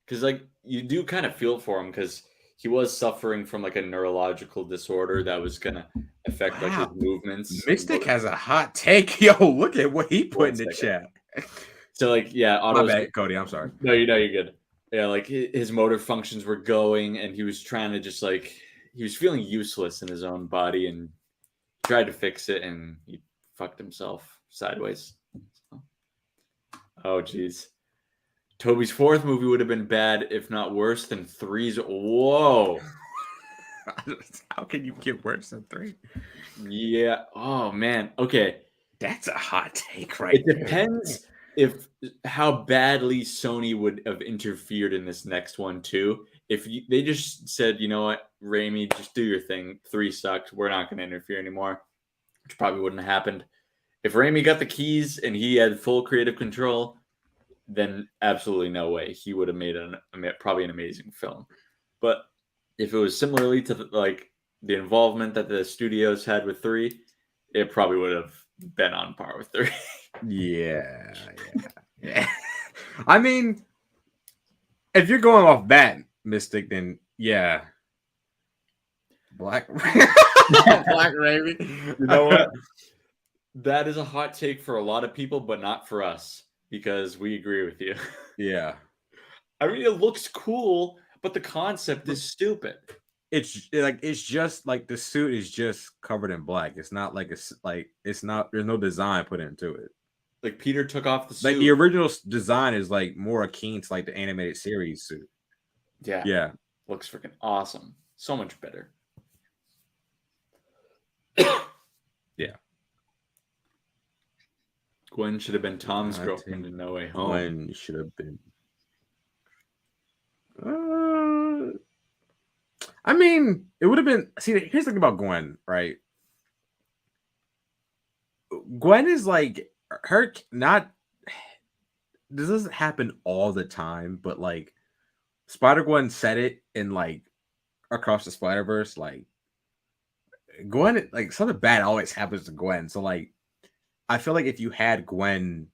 because like you do kind of feel for him because he was suffering from like a neurological disorder that was gonna affect like his movements. Mystic has a hot take. Yo, look at what he put in the chat. So like, yeah, my bad, Cody. I'm sorry. No, you're good. Yeah, like his motor functions were going, and he was trying to just like he was feeling useless in his own body, and tried to fix it, and he fucked himself sideways. So. Oh, geez. Toby's fourth movie would have been bad, if not worse than 3's. Whoa. How can you get worse than 3? Yeah. Oh, man. Okay. That's a hot take, right? It depends if how badly Sony would have interfered in this next one, too. If they just said, you know what, Raimi, just do your thing. 3 sucked. We're not going to interfere anymore, which probably wouldn't have happened. If Raimi got the keys and he had full creative control, then absolutely no way. He would have made probably an amazing film. But if it was similarly to like the involvement that the studios had with 3, it probably would have been on par with 3. Yeah. I mean, If you're going off that Mystic, then yeah, Black Black Raven. You know what? That is a hot take for a lot of people, but not for us because we agree with you. Yeah, I mean, it looks cool, but the concept is stupid. it's just like the suit is just covered in black. It's not like it's not. There's no design put into it. Like Peter took off the suit. Like the original design is like more akin to like the animated series suit. Yeah. Yeah. Looks freaking awesome. So much better. Yeah. Gwen should have been Tom's I girlfriend think in No Way Home. Gwen should have been. I mean, it would have been. See, here's the thing about Gwen, right? Gwen is like her. Not this doesn't happen all the time, but like Spider-Gwen said it in like Across the Spider-Verse, like Gwen, like something bad always happens to Gwen. So like, I feel like if you had Gwen,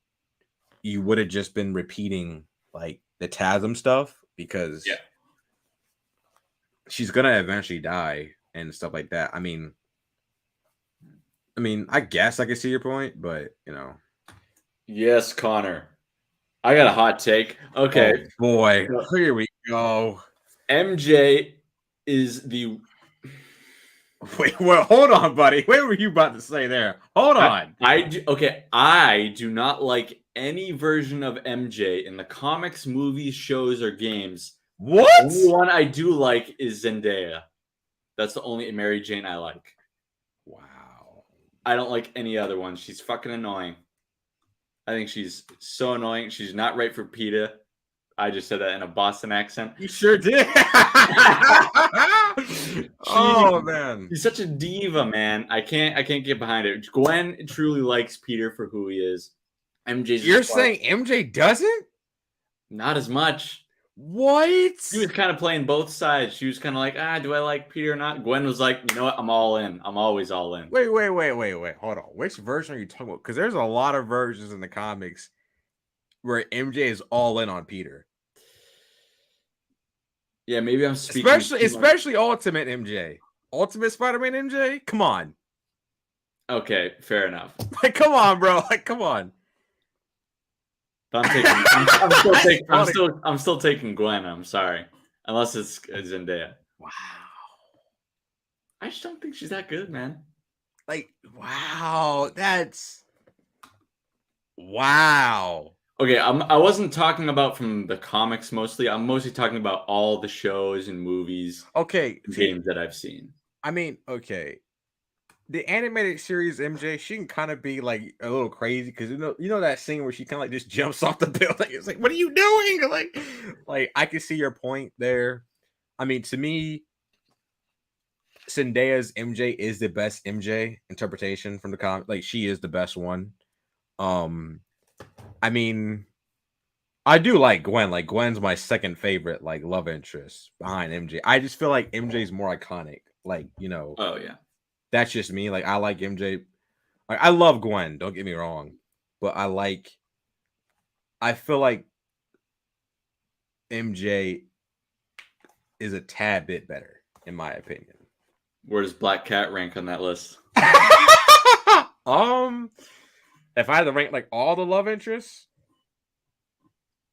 you would have just been repeating like the TASM stuff because she's gonna eventually die and stuff like that. I mean, I guess I can see your point, but you know. Yes, Connor. I got a hot take. Okay. Oh, boy, here we go. MJ is the. Wait, well, hold on, buddy. What were you about to say there? Hold on. I do not like any version of MJ in the comics, movies, shows, or games. What? The only one I do like is Zendaya. That's the only Mary Jane I like. Wow. I don't like any other one. She's fucking annoying. I think she's so annoying. She's not right for PETA. I just said that in a Boston accent. You sure did. Oh man, he's such a diva, man. I can't get behind it. Gwen truly likes Peter for who he is. MJ's. You're saying MJ doesn't? Not as much. What? She was kind of playing both sides. She was kind of like, do I like Peter or not? Gwen was like, you know what? I'm all in. I'm always all in. Wait. Hold on. Which version are you talking about? Because there's a lot of versions in the comics where MJ is all in on Peter. Yeah, maybe I'm speaking. Especially Ultimate MJ. Ultimate Spider-Man MJ? Come on. Okay, fair enough. Like, come on, bro. Like, come on. But I'm still taking Gwen. I'm sorry, unless it's Zendaya. Wow. I just don't think she's that good, man. Like, wow, that's wow. Okay, I wasn't talking about from the comics mostly. I'm mostly talking about all the shows and movies. Okay, games that I've seen. I mean, okay. The animated series MJ, she can kind of be like a little crazy because you know that scene where she kind of like just jumps off the building. It's like, what are you doing? Like I can see your point there. I mean, to me, Zendaya's MJ is the best MJ interpretation from the comic. Like she is the best one. I mean, I do like Gwen. Like Gwen's my second favorite, like love interest behind MJ. I just feel like MJ's more iconic. Like, you know. Oh yeah. That's just me. Like I like MJ. Like I love Gwen. Don't get me wrong, but I feel like MJ is a tad bit better, in my opinion. Where does Black Cat rank on that list? If I had to rank like all the love interests,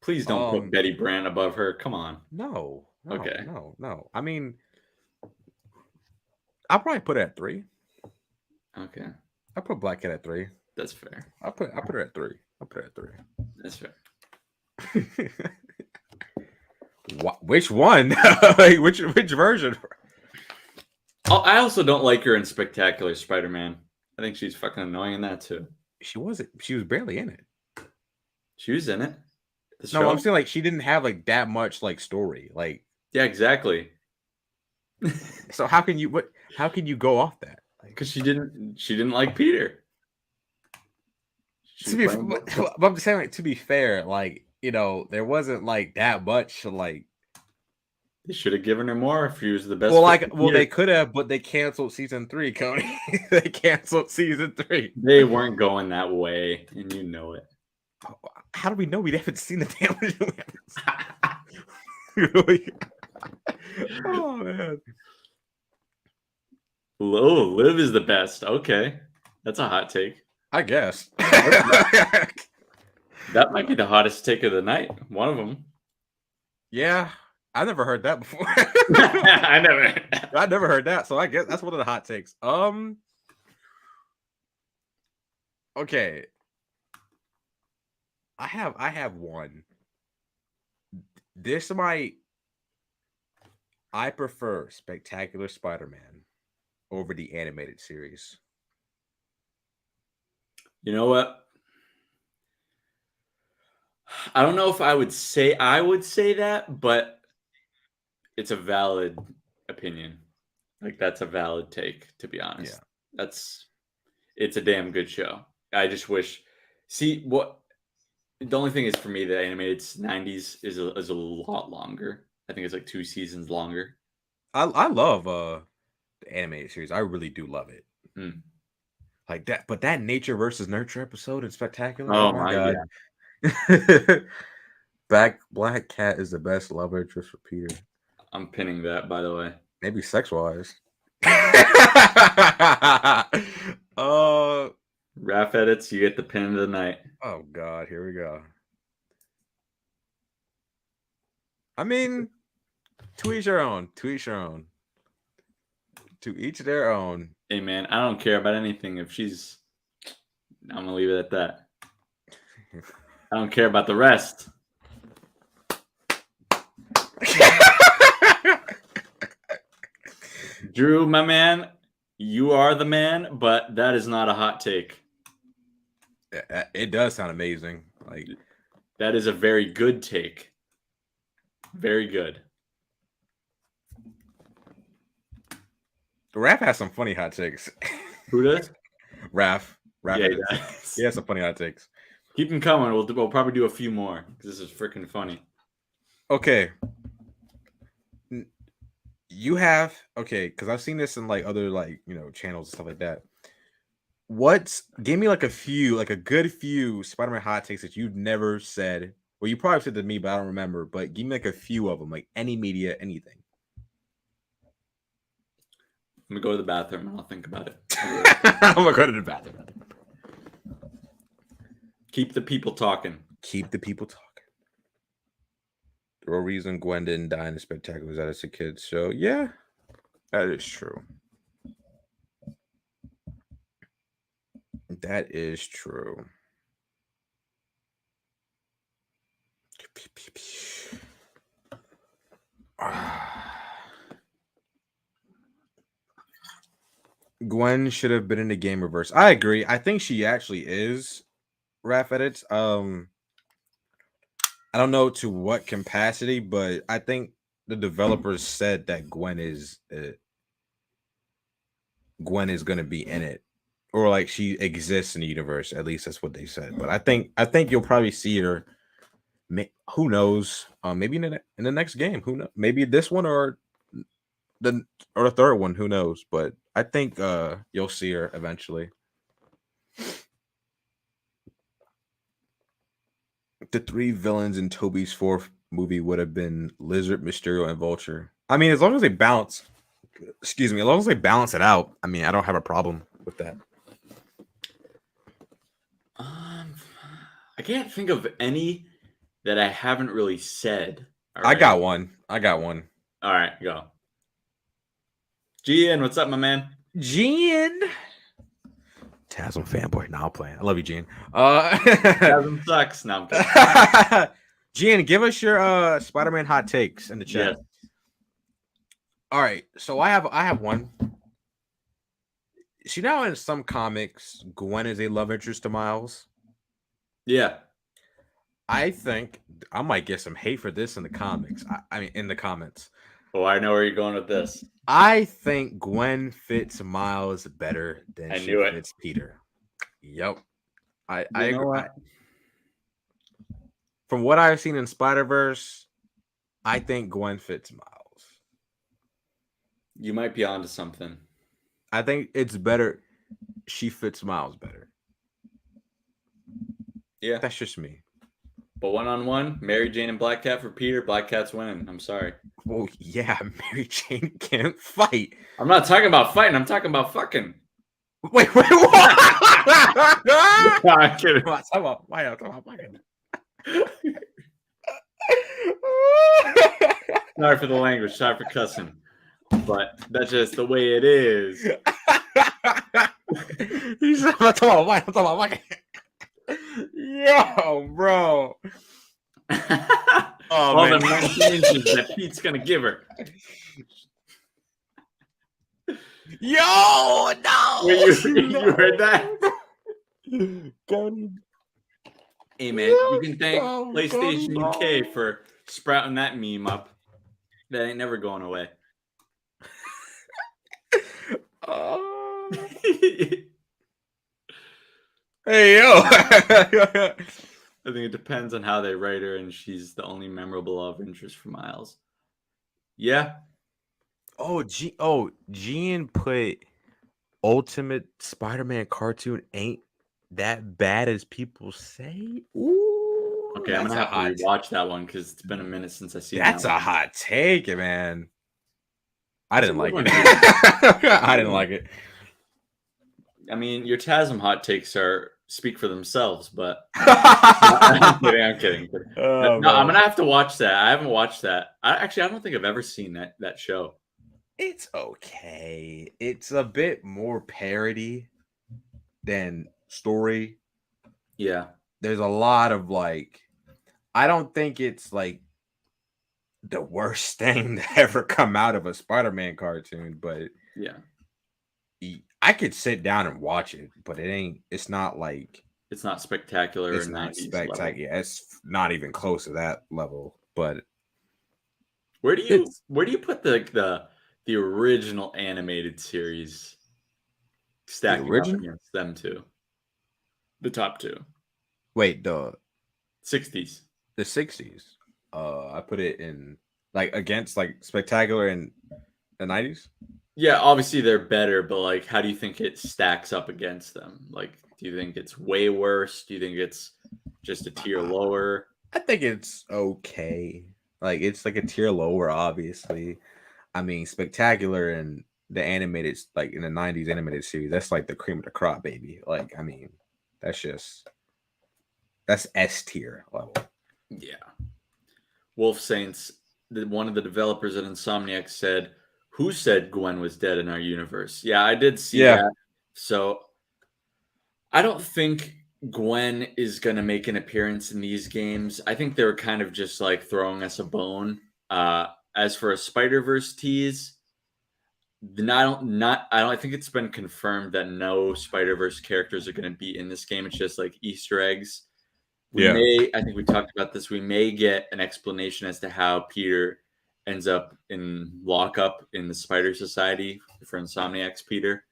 please don't put Betty Brant above her. Come on. No. Okay. No. I mean, I'll probably put it at 3. Okay. I put Black Cat at 3. That's fair. I put her at 3. I'll put it at 3. That's fair. Which one? which version? I also don't like her in Spectacular Spider-Man. I think she's fucking annoying in that too. She wasn't. She was barely in it. She was in it. No, I'm saying like she didn't have like that much like story. Like yeah, exactly. So how can you go off that? Because she didn't like Peter. But I'm just saying, like, to be fair, like, you know, there wasn't like that much like. They should have given her more if she was the best. Well, they could have, but they canceled season 3, Coney. They canceled season 3. They weren't going that way, and you know it. How do we know? We haven't seen the damn. Oh man. Oh, Liv is the best. Okay. That's a hot take. I guess. That might be the hottest take of the night. One of them. Yeah, I never heard that before. I never. I never heard that, so I guess that's one of the hot takes. Okay. I have one. This might I prefer Spectacular Spider-Man over the animated series. You know what? I don't know if I would say that, but it's a valid opinion. Like that's a valid take, to be honest. Yeah. It's a damn good show. I just wish the only thing is for me the animated 90s is a lot longer. I think it's like 2 seasons longer. I love the animated series. I really do love it. Mm. Like that, but that nature versus nurture episode is spectacular. Oh my God. Black Cat is the best love interest for Peter. I'm pinning that, by the way. Maybe sex wise. Raf edits, you get the pin of the night. Oh God, here we go. I mean, to each their own. To each their own. To each their own. Hey man, I don't care about anything. I'm gonna leave it at that. I don't care about the rest. Drew, my man, you are the man, but that is not a hot take. It does sound amazing. Like that is a very good take. Very good. Raph has some funny hot takes. Who does? Raph. Yeah, he has some funny hot takes. Keep them coming. We'll probably do a few more because this is freaking funny. Okay. Because I've seen this in like other channels and stuff like that. Give me like a good few Spider-Man hot takes that you've never said. Well, you probably said to me, but I don't remember. But give me like a few of them, like any media, anything. I'm gonna go to the bathroom and I'll think about it. I'm gonna go to the bathroom. Keep the people talking. Keep the people talking. The real reason Gwen didn't die in the Spectacular was that it's a kid's show. Yeah, that is true. That is true. Gwen should have been in the game reverse. I agree. I think she actually is. Raph edits. I don't know to what capacity, but I think the developers said that Gwen is going to be in it, or like she exists in the universe. At least that's what they said. But I think you'll probably see her. Who knows? Maybe in the next game. Who knows? Maybe this one or the third one. Who knows? But I think you'll see her eventually. The 3 villains in Toby's 4th movie would have been Lizard, Mysterio, and Vulture. I mean, as long as they balance it out, I mean, I don't have a problem with that. I can't think of any that I haven't really said. Right. I got one. All right, go. Gian, what's up, my man? Gian. Tasm fanboy. Now I'm playing. I love you, Gian. Tasm sucks. Now I'm kidding. Gian, give us your Spider-Man hot takes in the chat. Yes. All right, so I have one. See, now in some comics, Gwen is a love interest to Miles. Yeah. I think I might get some hate for this in the comics. I mean, in the comments. Oh, I know where you're going with this. I think Gwen fits Miles better than she fits Peter. Yep. I agree. From what I've seen in Spider-Verse, I think Gwen fits Miles. You might be onto something. I think it's better. She fits Miles better. Yeah. That's just me. But 1-on-1, Mary Jane and Black Cat for Peter. Black Cat's winning. I'm sorry. Well, yeah, Mary Jane can't fight. I'm not talking about fighting. I'm talking about fucking. Wait, what? I'm kidding. I'm talking about fight. I'm talking about fighting. Sorry for the language. Sorry for cussing. But that's just the way it is. He said, I'm talking about fight. I'm talking about fighting. Yo, bro. All man. the 19 inches that Pete's gonna give her. Yo, no. Wait, you heard that? Go. Hey man, you can thank Oh, PlayStation God, UK for sprouting that meme up. That ain't never going away. Oh. Hey, yo. I think it depends on how they write her, and she's the only memorable love interest for Miles. Yeah. Gene put Ultimate Spider-Man cartoon ain't that bad as people say. Ooh, Okay, I'm gonna have to rewatch that one because it's been a minute since I seen that. That's a hot take, man. I didn't like good it. I didn't like it. I mean, your TASM hot takes speak for themselves, but I'm kidding. Oh, No, I'm gonna have to watch that. I haven't watched that. I don't think I've ever seen that show. It's okay. It's a bit more parody than story. Yeah. There's a lot of like, I don't think it's like the worst thing to ever come out of a Spider-Man cartoon, but Yeah. I could sit down and watch it, but it's not like It's not spectacular. it's or not 90s spectacular. level. Yeah, it's not even close to that level. But Where do you put the original animated series stacking up original? against them two? The top two. Wait, the 60s. 60s. I put it in like against like Spectacular in the 90s. Yeah, obviously they're better, but like, how do you think it stacks up against them? Like, do you think it's way worse? Do you think it's just a tier lower? I think it's okay. Like it's like a tier lower, obviously. I mean, Spectacular and the animated, like in the 90s animated series, that's like the cream of the crop, baby. Like, I mean, that's S tier level. Yeah. Wolf Saints, one of the developers at Insomniac said, "Who said Gwen was dead in our universe?" Yeah, I did see that. So I don't think Gwen is going to make an appearance in these games. I think they were kind of just like throwing us a bone. As for a Spider-Verse tease, I don't think it's been confirmed that no Spider-Verse characters are going to be in this game. It's just like Easter eggs. I think we talked about this. We may get an explanation as to how Peter ends up in lockup in the Spider Society for Insomniac's Peter.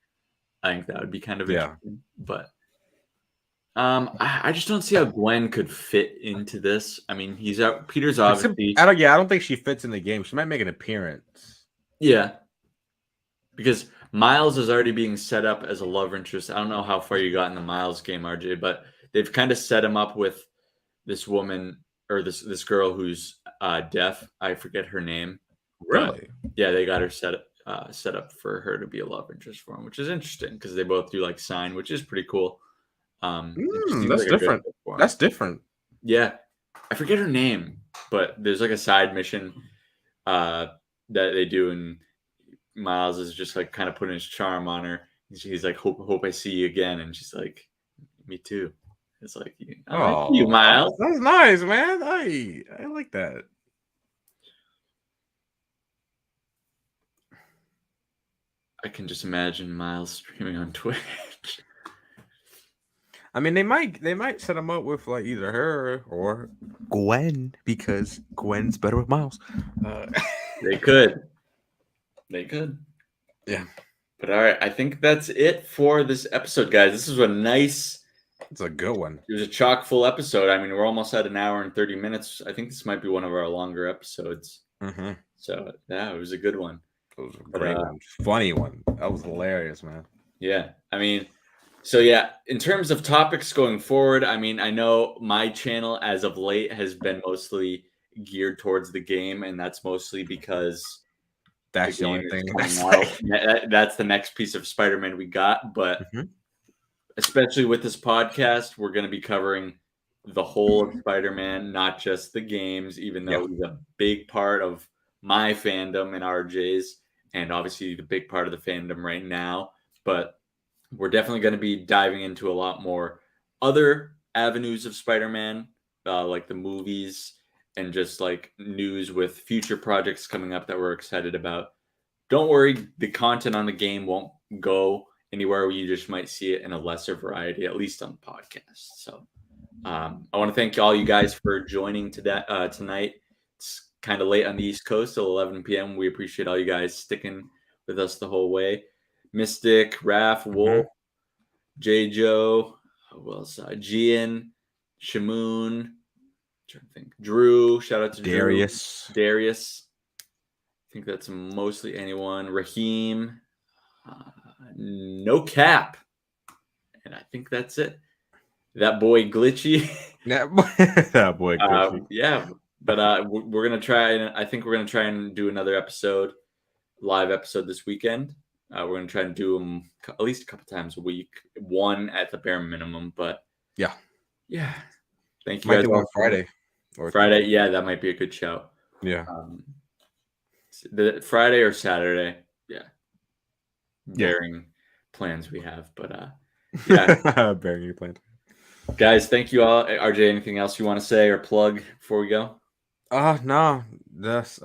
I think that would be kind of interesting. But I just don't see how Gwen could fit into this. I mean, Peter's obviously. I don't think she fits in the game. She might make an appearance. Yeah. Because Miles is already being set up as a love interest. I don't know how far you got in the Miles game, RJ, but they've kind of set him up with this woman or this girl who's deaf. I forget her name. Really? Yeah, they got her set up for her to be a love interest for him, which is interesting because they both do like sign, which is pretty cool. That's different. That's different. Yeah, I forget her name, but there's like a side mission that they do, and Miles is just like kind of putting his charm on her. He's like, "Hope I see you again," and she's like, "Me too." It's like, "Oh, like you, Miles." That's nice, man. I like that. I can just imagine Miles streaming on Twitch. I mean, they might set him up with like either her or Gwen because Gwen's better with Miles. They could. Yeah. But all right, I think that's it for this episode, guys. This was It's a good one. It was a chock full episode. I mean, we're almost at an hour and 30 minutes. I think this might be one of our longer episodes. Mm-hmm. So yeah, it was a good one. It was a great one. Funny one. That was hilarious, man. Yeah. I mean, So yeah, in terms of topics going forward, I mean, I know my channel as of late has been mostly geared towards the game, and that's mostly because That's the the game only is thing. coming That's out. like, That's the next piece of Spider-Man we got. But Mhm. especially with this podcast, we're going to be covering the whole of Spider-Man, not just the games, even though Yeah. it was a big part of my fandom and RJ's, and obviously the big part of the fandom right now. But we're definitely going to be diving into a lot more other avenues of Spider-Man, like the movies and just like news with future projects coming up that we're excited about. Don't worry, the content on the game won't go anywhere. You just might see it in a lesser variety, at least on the podcast. So I want to thank all you guys for joining tonight. It's kind of late on the East Coast, till 11 p.m. We appreciate all you guys sticking with us the whole way. Mystic, Raph, Wolf, J. Joe, who else? Gian, Shamoon, trying to think. Drew, shout out to Darius. Drew. Darius. I think that's mostly anyone. Raheem, no cap. And I think that's it. That boy Glitchy. That boy. Glitchy. Yeah, but we're gonna try, and I think we're gonna try and do another live episode this weekend. We're gonna try and do them at least a couple times a week, one at the bare minimum. But Yeah. Thank you Might guys. do on Friday. Friday, yeah, that might be a good shout. Yeah. The Friday or Saturday, yeah. Varying plans we have, but yeah. Bearing your plan. Guys, thank you all. RJ, anything else you want to say or plug before we go? No, just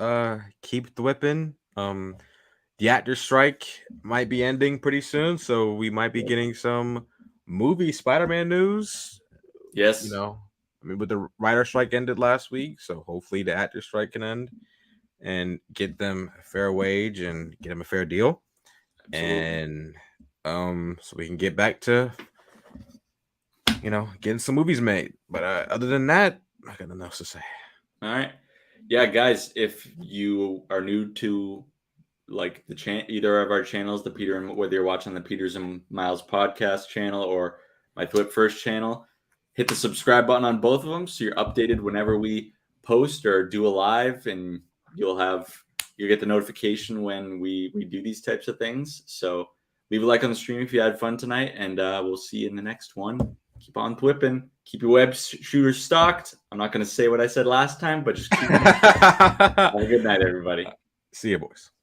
keep whipping. The actor strike might be ending pretty soon, so we might be getting some movie Spider-Man news. Yes. You know, I mean, with the writer strike ended last week, so hopefully the actor strike can end and get them a fair wage and get them a fair deal. Absolutely. And so we can get back to getting some movies made. But other than that, I got nothing else to say. All right. Yeah, guys, if you are new to like either of our channels, whether you're watching the Peters and Miles podcast channel or my Thwip First channel, hit the subscribe button on both of them so you're updated whenever we post or do a live, and you'll get the notification when we do these types of things. So leave a like on the stream if you had fun tonight, and we'll see you in the next one. Keep on whipping. Keep your web shooters stocked. I'm not going to say what I said last time, but just keep Have a good night, everybody. See you, boys.